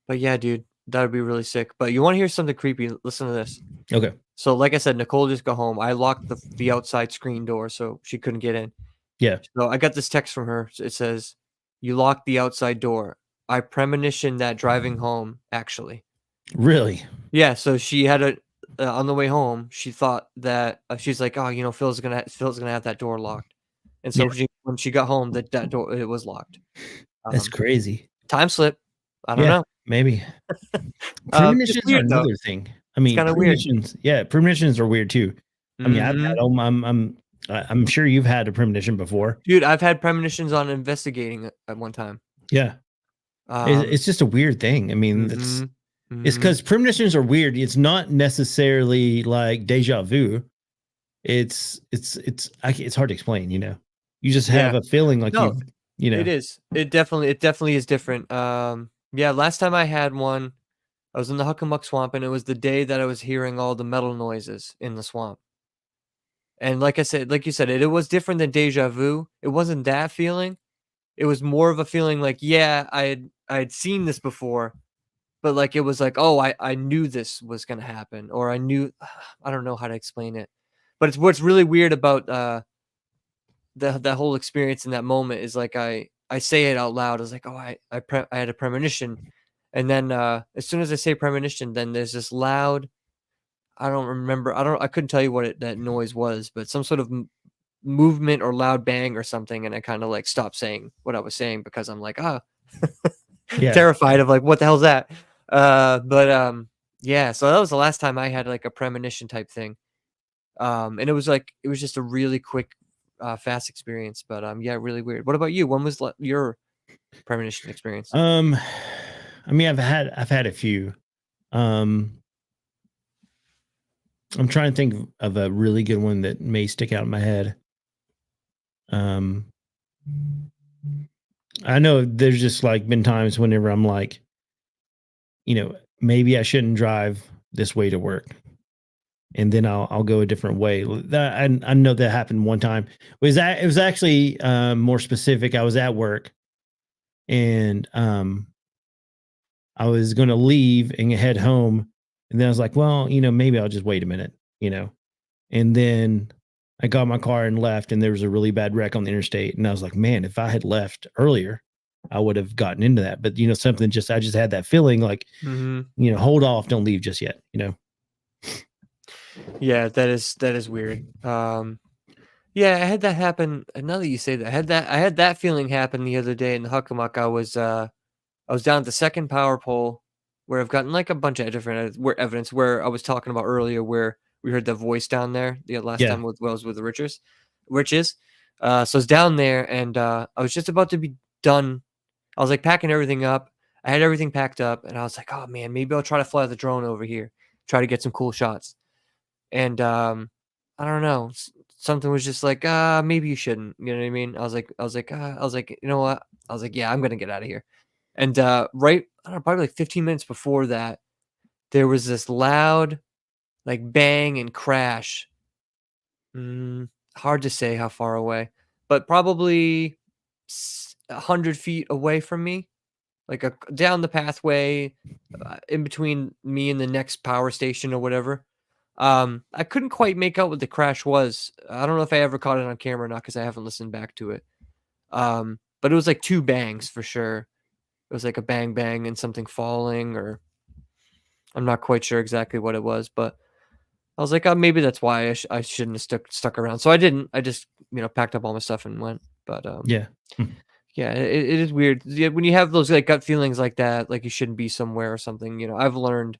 but yeah, dude, that would be really sick. But you want to hear something creepy? Listen to this. Okay, So, like I said, Nicole just got home. I locked the outside screen door so she couldn't get in. yeah. So I got this text from her. It says, "You locked the outside door. I premonitioned that driving home, actually." Really? Yeah, so she had a on the way home, she thought that she's like, "Oh, Phil's gonna have that door locked." And Yeah, so when she got home, that door it was locked. that's Um, crazy. time slip. I don't Yeah, know. maybe. Just Premonitions are weird though. another thing. I It's mean, kinda weird. premonitions are weird too. I mean, I've had Mhm. them. I'm sure you've had a premonition before. Dude, I've had premonitions on investigating at one time. Yeah, Um, it's just a weird thing. I mean, mhm, it's mhm. because premonitions are weird. It's not necessarily like deja vu. It's hard to explain. You just have Yeah. a feeling like No, you it know. is. It definitely is different. Yeah, last time I had one, I was in the Huckamuck Swamp, and it was the day that I was hearing all the metal noises in the swamp. And like you said, it was different than deja vu. It wasn't that feeling. It was more of a feeling like, yeah, I had seen this before, but like it was like, oh, I knew this was gonna happen, or I knew I don't know how to explain it. But it's what's really weird about that whole experience in that moment is like I say it out loud. I was like, oh, I had a premonition, and then as soon as I say premonition, then there's this loud. I don't remember. I couldn't tell you what that noise was, but some sort of movement or loud bang or something, and I kind of like stopped saying what I was saying because I'm like, ah, Yeah, terrified of like what the hell's that? But yeah. So that was the last time I had like a premonition type thing. And it was just a really quick, fast experience. But yeah, really weird. What about you? When was your premonition experience? um, I mean, I've had a few. Um, I'm trying to think of a really good one that may stick out in my head. Um, I know there's just like been times whenever I'm like, maybe I shouldn't drive this way to work, and then I'll go a different way. That I know that happened one time. It was actually more specific. I was at work, and I was going to leave and head home, and then I was like, well, maybe I'll just wait a minute, and then I got my car and left, and there was a really bad wreck on the interstate. And I was like, man, if I had left earlier, I would have gotten into that. But something I just had that feeling like, Mm-hmm. Hold off, don't leave just yet. Yeah, that is weird. Yeah, I had that happen. And now that you say that, I had that feeling happen the other day in the Huckamuck. I was down at the second power pole where I've gotten like a bunch of different evidence where I was talking about earlier, where we heard the voice down there the last Yeah. time with Wells with the Riches. So I was down there and I was just about to be done. I was like packing everything up. I had everything packed up and I was like, oh man, maybe I'll try to fly the drone over here, try to get some cool shots. And I don't know, something was just like, maybe you shouldn't. You know what I mean? I was like, you know what? I was like, yeah, I'm gonna get out of here. And right, I don't know, probably like 15 minutes before that, there was this loud, like bang and crash. Hard to say how far away, but probably 100 feet away from me, like down the pathway, in between me and the next power station or whatever. I couldn't quite make out what the crash was. I don't know if I ever caught it on camera or not because I haven't listened back to it. But it was like two bangs for sure. It was like a bang bang and something falling, or I'm not quite sure exactly what it was, but I was like, oh, maybe that's why I shouldn't have stuck around. So I didn't. I just packed up all my stuff and went. But Yeah. yeah, it is weird. Yeah, when you have those like gut feelings like that, like you shouldn't be somewhere or something. I've learned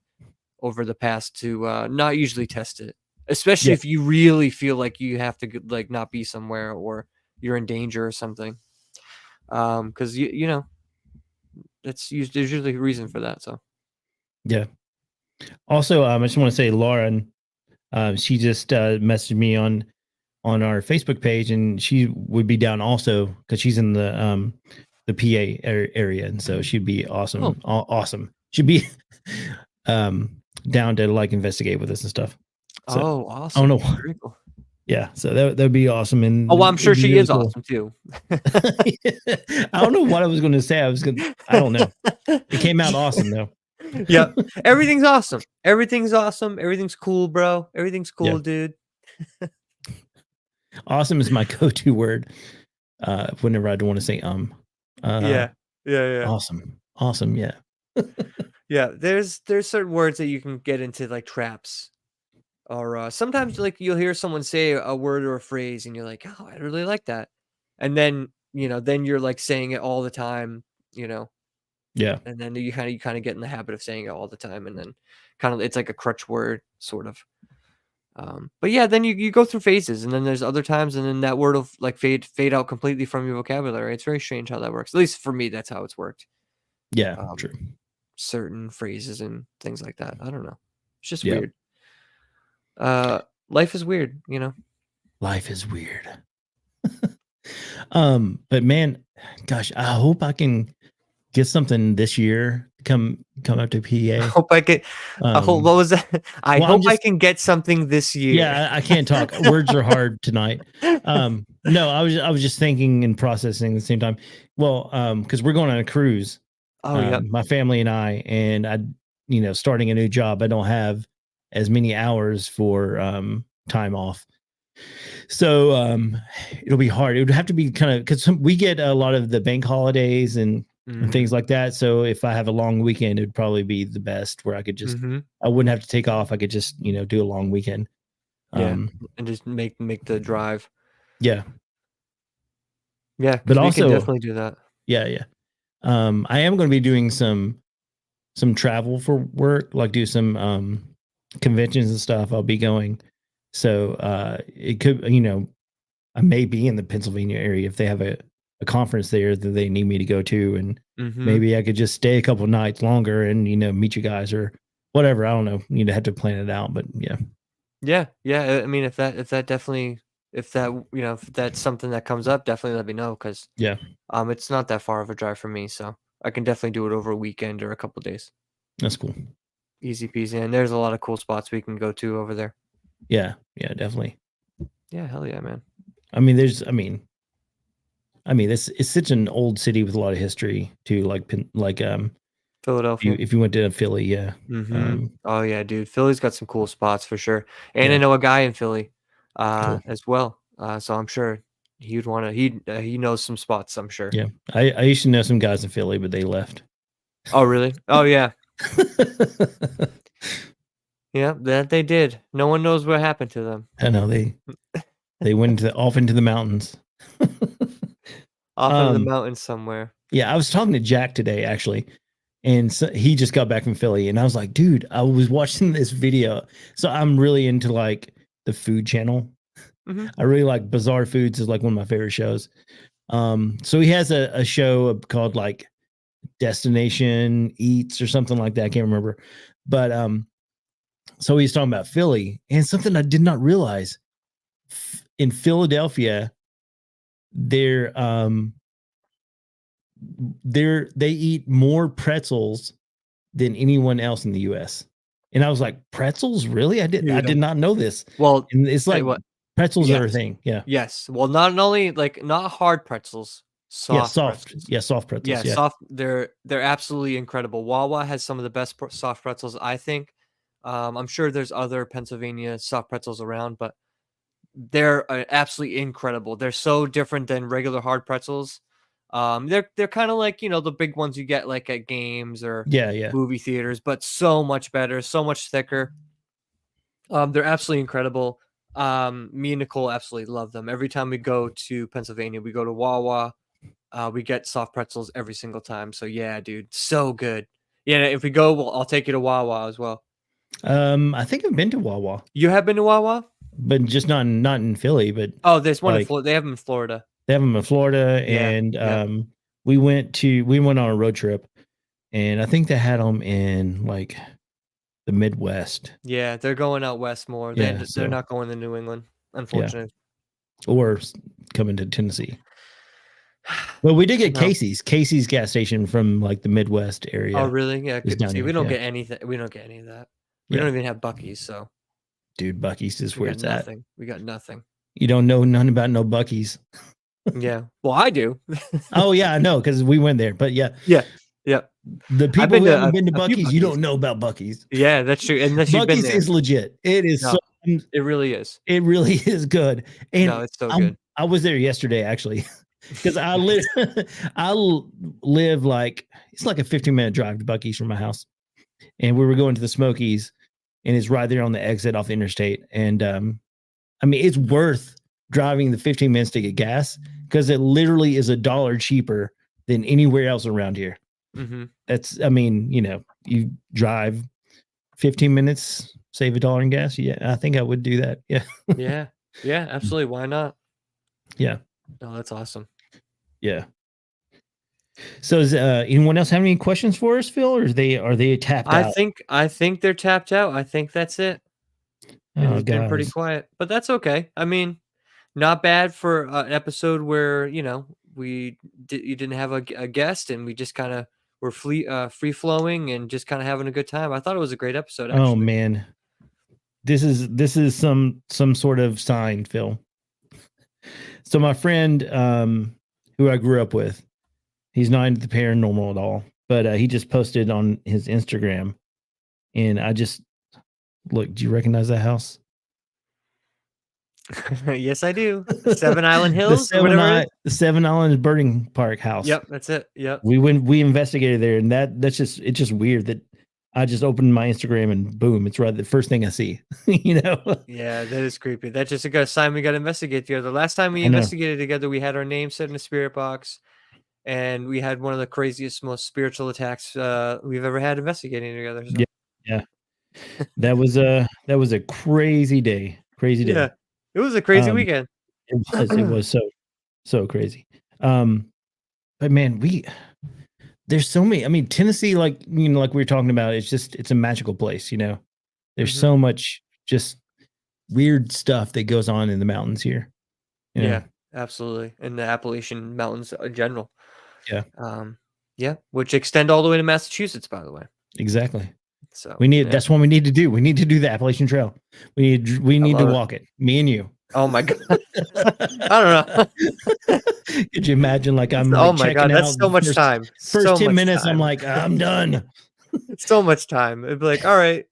over the past to not usually test it, especially Yeah. if you really feel like you have to like not be somewhere or you're in danger or something. Because there's usually a reason for that. So Yeah. Also, I just want to say, Lauren, she just messaged me on our Facebook page, and she would be down also because she's in the PA area, and so she'd be awesome. Awesome. She'd be down to like investigate with us and stuff. So awesome! I don't know. Very cool. Yeah, so that'd be awesome. And Oh, well, I'm sure she really is cool. awesome too. I don't know what I was going to say. I don't know. It came out awesome though. Yep. Everything's awesome. Everything's awesome. Everything's cool, bro. Everything's cool, Yeah. dude. Awesome is my go-to word. Whenever I don't want to say Yeah. Awesome. Yeah. Yeah. There's certain words that you can get into like traps. Or sometimes like you'll hear someone say a word or a phrase and you're like, oh, I really like that. And then, then you're like saying it all the time, Yeah. and then you kind of get in the habit of saying it all the time, and then kind of it's like a crutch word sort of. But yeah, then you go through phases, and then there's other times, and then that word will like fade out completely from your vocabulary. It's very strange how that works. At least for me, that's how it's worked. Yeah. True. Certain phrases and things like that. I don't know. It's just Yep. weird. Life is weird, Life is weird. But man, gosh, I hope I can get something this year. Come up to I PA. hope I get. I hope what was that? I well, hope I can get something this year. Yeah, I can't talk. Words are hard tonight. No, I was just thinking and processing at the same time. Well, because we're going on a cruise. Oh yeah. My family and I, starting a new job, I don't have as many hours for time off. So it'll be hard. It would have to be kind of because we get a lot of the bank holidays and things like that. So if I have a long weekend, it would probably be the best where I could just I wouldn't have to take off. I could just do a long weekend. Yeah, and just make the drive. Yeah. Yeah, But we also can definitely do that. Yeah. I am going to be doing some travel for work, like do some conventions and stuff. I'll be going. So it could, I may be in the Pennsylvania area if they have a conference there that they need me to go to, and maybe I could just stay a couple nights longer and meet you guys or whatever. I don't know. Have to plan it out, but yeah. Yeah. I mean, if that's something that comes up, definitely let me know because Yeah, it's not that far of a drive for me, so I can definitely do it over a weekend or a couple days. that's cool. Easy peasy, and there's a lot of cool spots we can go to over there. Yeah, definitely. Yeah, hell yeah, man. I mean, it's such an old city with a lot of history too. Like Philadelphia. If you went to Philly, yeah. Oh yeah, dude. Philly's got some cool spots for sure. And I Yeah. know a guy in Philly. Cool. as well. So I'm sure he'd want to. He knows some spots. I'm sure. Yeah. I used to know some guys in Philly, but they left. Oh really? Oh yeah. Yeah, that they did. No one knows what happened to them. I know they went off into the mountains. Off into the mountains somewhere. Yeah, I was talking to Jack today actually, and so he just got back from Philly, and I was like, dude, I was watching this video. So I'm really into like the food channel. Hmm. I really like Bizarre Foods is like one of my favorite shows. So he has a show called like Destination Eats or something like that. I can't remember, but so he's talking about Philly and something I did not realize in Philadelphia, they're they eat more pretzels than anyone else in the US. And I was like, pretzels? Really? I Yeah. did not know this. Well, And it's tell you like what. pretzels are a Yes. thing. Yeah. Yes. Well, not only like not hard pretzels, Yeah, soft soft. pretzels. Yeah, soft pretzels. Yeah, Yeah. soft. They're absolutely incredible. Wawa has some of the best soft pretzels, I think. I'm sure there's other Pennsylvania soft pretzels around, but they're absolutely incredible. They're so different than regular hard pretzels. They're kind of like the big ones you get like at games or Yeah. movie theaters, but so much better, so much thicker. They're absolutely incredible. Me and Nicole absolutely love them. Every time we go to Pennsylvania, we go to Wawa. We get soft pretzels every single time. So yeah, dude, so good. Yeah, if we go, I'll take you to Wawa as well. I think I've been to Wawa, You have been to Wawa? but just not in Philly, but Oh, there's one in like Florida. They have them in Florida. they have them in Florida. Yeah, And yeah. we went on a road trip, and I think they had them in like the Midwest. Yeah, they're going out west more. Yeah, They're so not going to New England, yeah, unfortunately. or coming to Tennessee. Well, we did get No. Casey's gas station from like the Midwest Oh, area. really? Yeah. Is down See, here. we don't Yeah. get anything. We don't get any of that. We Yeah. don't even have Bucky's, so Dude, Bucky's is we where got it's at. nothing. We got nothing. You don't know none about no Bucky's. Yeah. Well, I do. Oh yeah, I know because we went there. But yeah, Yeah. Yeah. the I've people been who to haven't been to a few Bucky's, you Bucky's. don't know about Bucky's. Yeah, that's true. Unless you've been Bucky's there. is legit. It is No, so. it really is. It really is good. And No, it's so good. I was there yesterday actually, because I live like it's like a 15-minute drive to Bucky's from my house, and we were going to the Smokies, and it's right there on the exit off the interstate. And I mean, it's worth driving the 15 minutes to get gas because it literally is $1 cheaper than anywhere else around here. Mm-hmm. That's, I mean, you drive 15 minutes, save $1 in gas. Yeah, I think I would do that. Yeah. Yeah. Yeah, absolutely. Why not? Yeah. No, that's awesome. Yeah. So does anyone else have any questions for us, Phil, or are they tapped out? I think they're tapped out. I think that's it. It Oh, has been pretty guys. quiet, but that's okay. I mean, not bad for an episode where you didn't have a guest and we just kind of were free flowing and just kind of having a good time. I thought it was a great episode. Actually. Oh man, this is some sort of sign, Phil. So my friend, who I grew up with, he's not into the paranormal at all, but he just posted on his Instagram, and I just look. Do you recognize that house? Yes, I do. Seven Island the Hills, the Seven Islands Birding Park house. Yep, that's it. Yep. We investigated there, and it's just weird that I just opened my Instagram and boom, it's right the first thing I see. Yeah, that is creepy. That's just a sign we got to investigate together. The last time we investigated together, we had our name set in a spirit box, and we had one of the craziest, most spiritual attacks we've ever had investigating together. So. Yeah. That was a crazy day. Crazy day. Yeah, it was a crazy weekend. It was so crazy. But man, there's so many. I mean, Tennessee, like like we were talking about, it's a magical place. There's so much just weird stuff that goes on in the mountains here. Yeah, absolutely, in the Appalachian Mountains in general. Yeah. Yeah, which extend all the way to Massachusetts, by the way. Exactly. So that's what we need to do. We need to do the Appalachian Trail. We need to walk it. Me and you. Oh my god. I don't know. Could you imagine I'm oh my god, that's so much time. First so 10 much minutes, time. I'm like, I'm done. So much time. It'd be like, all right,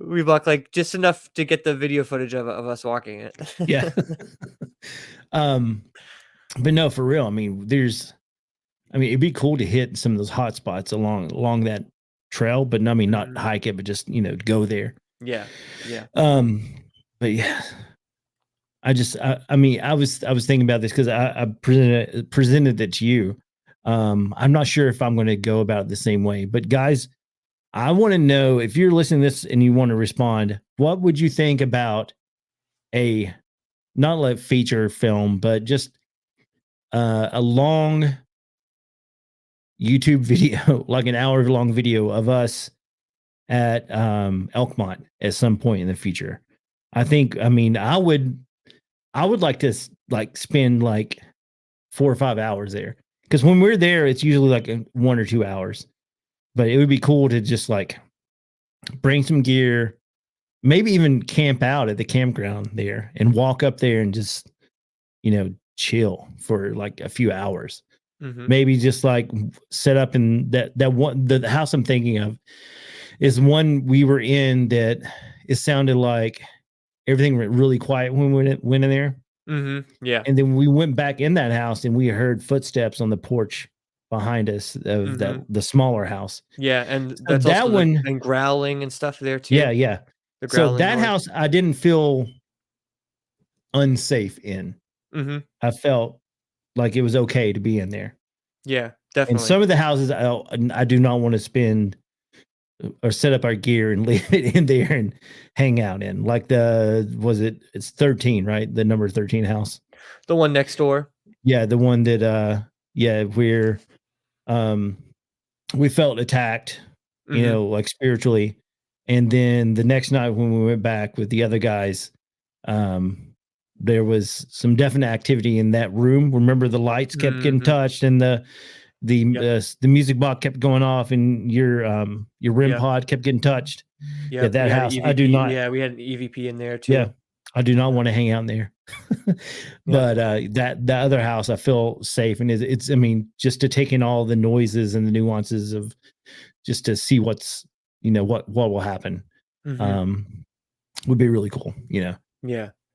We walk like just enough to get the video footage of us walking it. Yeah. But no, for real. I mean, it'd be cool to hit some of those hot spots along that trail, but I mean, not Mhm. hike it, but just go there. Yeah. Yeah. But yeah, I mean, I was thinking about this because I presented it to you. I'm not sure if I'm going to go about it the same way, but guys, I want to know if you're listening to this and you want to respond, what would you think about a not like feature film, but just a long YouTube video, like an hour long video of us at Elkmont at some point in the future. I think, I mean, I would like to like spend like 4 or 5 hours there because when we're there, it's usually like 1 or 2 hours. But it would be cool to just like bring some gear, maybe even camp out at the campground there and walk up there and just chill for like a few hours. Mm-hmm. Maybe just like set up in that one. The house I'm thinking of is one we were in that it sounded like everything went really quiet when we went in there. Mm-hmm. Yeah. And then we went back in that house and we heard footsteps on the porch behind us of the smaller house. Yeah, and So that's that also one, and growling and stuff there too. yeah. The So growling that noise. house I didn't feel unsafe in. Mm-hmm. I felt like it was okay to be in there. Yeah, And definitely. some of the houses I do not want to spend or set up our gear and leave it in there and hang out in. Like it's 13, right? The number 13 house. The one next door. Yeah, the one that we felt attacked, like spiritually. And then the next night when we went back with the other guys, there was some definite activity in that room. Remember, the lights kept getting touched and the music box kept going off and your REM pod kept getting touched. Yeah, that house, I do not. Yeah, we had an EVP in there too. Yeah, I do not want to hang out in there. But that other house, I feel safe, and it's. I mean, just to take in all the noises and the nuances of, just to see what's what will happen, would be really cool. Yeah.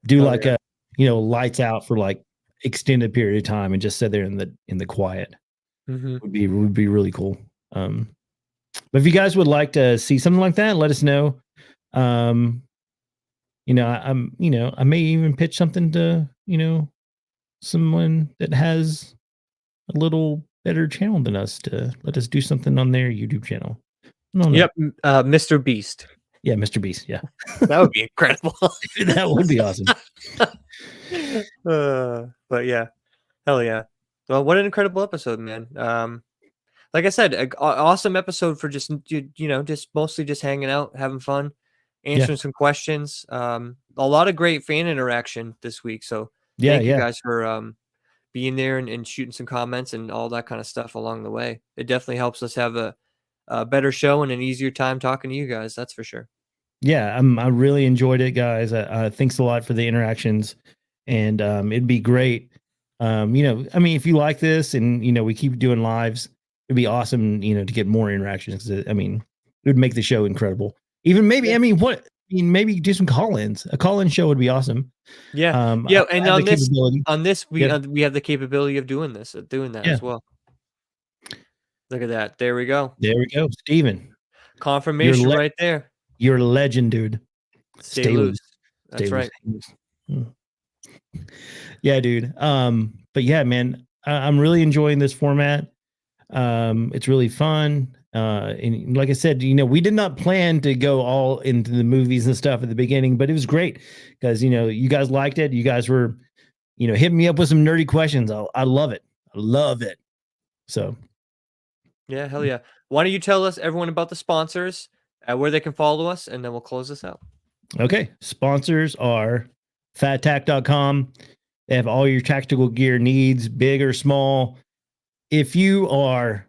Do like a lights out for like extended period of time and just sit there in the quiet. Would be really cool. But if you guys would like to see something like that, let us know. I may even pitch something to someone that has a little better channel than us to let us do something on their YouTube channel. Yep, Mr. Beast. Yeah, Mr. Beast. Yeah, that would be incredible. That would be awesome. But yeah, hell yeah. Well, what an incredible episode, man. Like I said, an awesome episode for just just mostly just hanging out, having fun, answering some questions. A lot of great fan interaction this week. So thank you guys for being there and shooting some comments and all that kind of stuff along the way. It definitely helps us have a better show and an easier time talking to you guys. That's for sure. Yeah, I really enjoyed it, guys. Thanks a lot for the interactions, and it'd be great. I mean, if you like this and we keep doing lives, it'd be awesome, to get more interactions. I mean, it would make the show incredible. Even maybe, maybe do some call-ins. A call-in show would be awesome. Yeah, and on this, we have the capability of doing that as well. Look at that. There we go. There we go, Steven. Confirmation right there. You're a legend, dude. Stay loose. That's right. Yeah, dude. But yeah, man, I'm really enjoying this format. It's really fun. And like I said, we did not plan to go all into the movies and stuff at the beginning, but it was great because you guys liked it. You guys were, hitting me up with some nerdy questions. I love it. I love it. So yeah, hell yeah. Why don't you tell everyone about the sponsors, where they can follow us, and then we'll close this out. Okay. Sponsors are fattack.com. They have all your tactical gear needs, big or small. If you are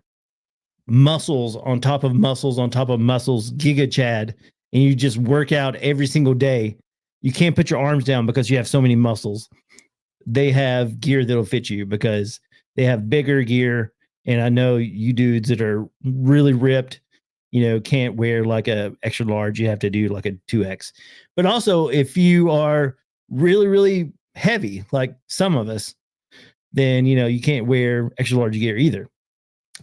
muscles on top of muscles on top of muscles, Giga Chad, and you just work out every single day, you can't put your arms down because you have so many muscles. They have gear that'll fit you because they have bigger gear. And I know you dudes that are really ripped, can't wear like a extra large. You have to do like a 2X. But also, if you are really, really heavy, like some of us, then you can't wear extra large gear either.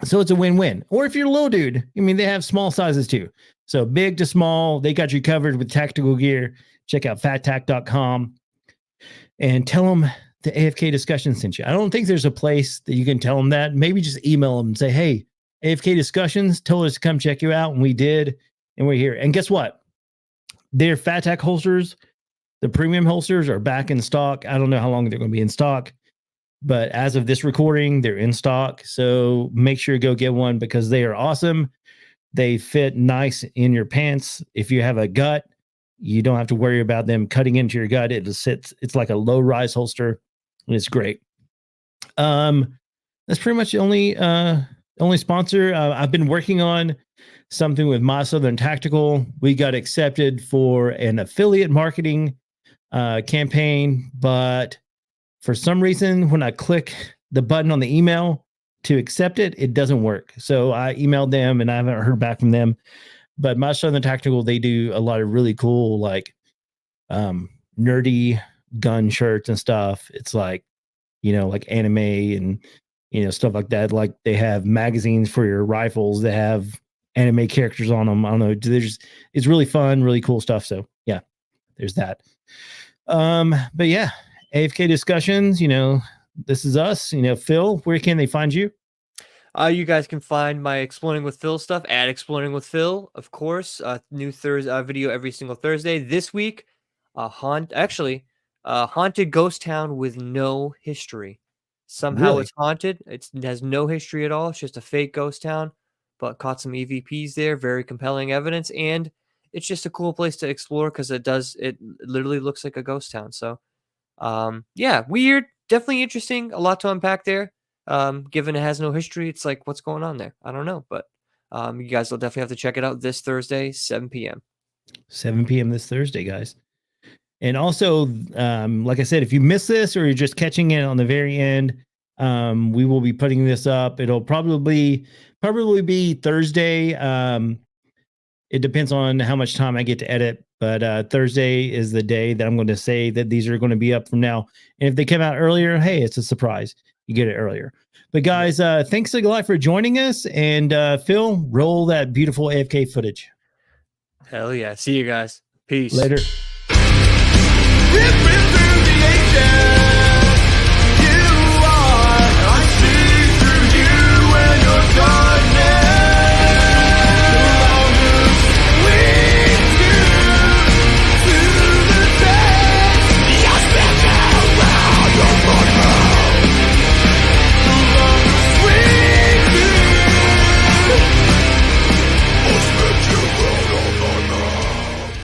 So it's a win-win. Or if you're a little dude, I mean, they have small sizes too. So big to small, they got you covered with tactical gear. Check out fattac.com and tell them the AFK discussion sent you. I don't think there's a place that you can tell them that. Maybe just email them and say, hey, AFK discussions told us to come check you out, and we did, and we're here. And guess what? Their FATAC holsters, the premium holsters, are back in stock. I don't know how long they're going to be in stock, but as of this recording, they're in stock. So make sure to go get one because they are awesome. They fit nice in your pants. If you have a gut, you don't have to worry about them cutting into your gut. It sits. It's like a low rise holster, and it's great. That's pretty much the only sponsor. I've been working on something with My Southern Tactical. We got accepted for an affiliate marketing campaign, but for some reason, when I click the button on the email to accept it, it doesn't work. So I emailed them and I haven't heard back from them. But My Southern Tactical, they do a lot of really cool, like nerdy gun shirts and stuff. It's like, like anime and, stuff like that. Like they have magazines for your rifles that have anime characters on them. I don't know. It's really fun, really cool stuff. So yeah, there's that. But yeah, AFK discussions, this is us, Phil, where can they find you? You guys can find my Exploring with Phil stuff at Exploring with Phil, of course. New Thursday video every single Thursday. This week, haunted ghost town with no history. Somehow Really? it's haunted. It has no history at all. It's just a fake ghost town, but caught some EVPs there. Very compelling evidence, and it's just a cool place to explore because it literally looks like a ghost town. So, yeah, weird, definitely interesting. A lot to unpack there. Given it has no history, it's like, what's going on there? I don't know, but you guys will definitely have to check it out this Thursday, 7 p.m. 7 p.m. this Thursday, guys. And also, like I said, if you miss this or you're just catching it on the very end, we will be putting this up. It'll probably be Thursday. It depends on how much time I get to edit, but Thursday is the day that I'm going to say that these are going to be up from now. And if they come out earlier, hey, it's a surprise. You get it earlier. But guys, thanks a lot for joining us. And Phil, roll that beautiful AFK footage. Hell yeah. See you guys. Peace. Later. Rip through the ages.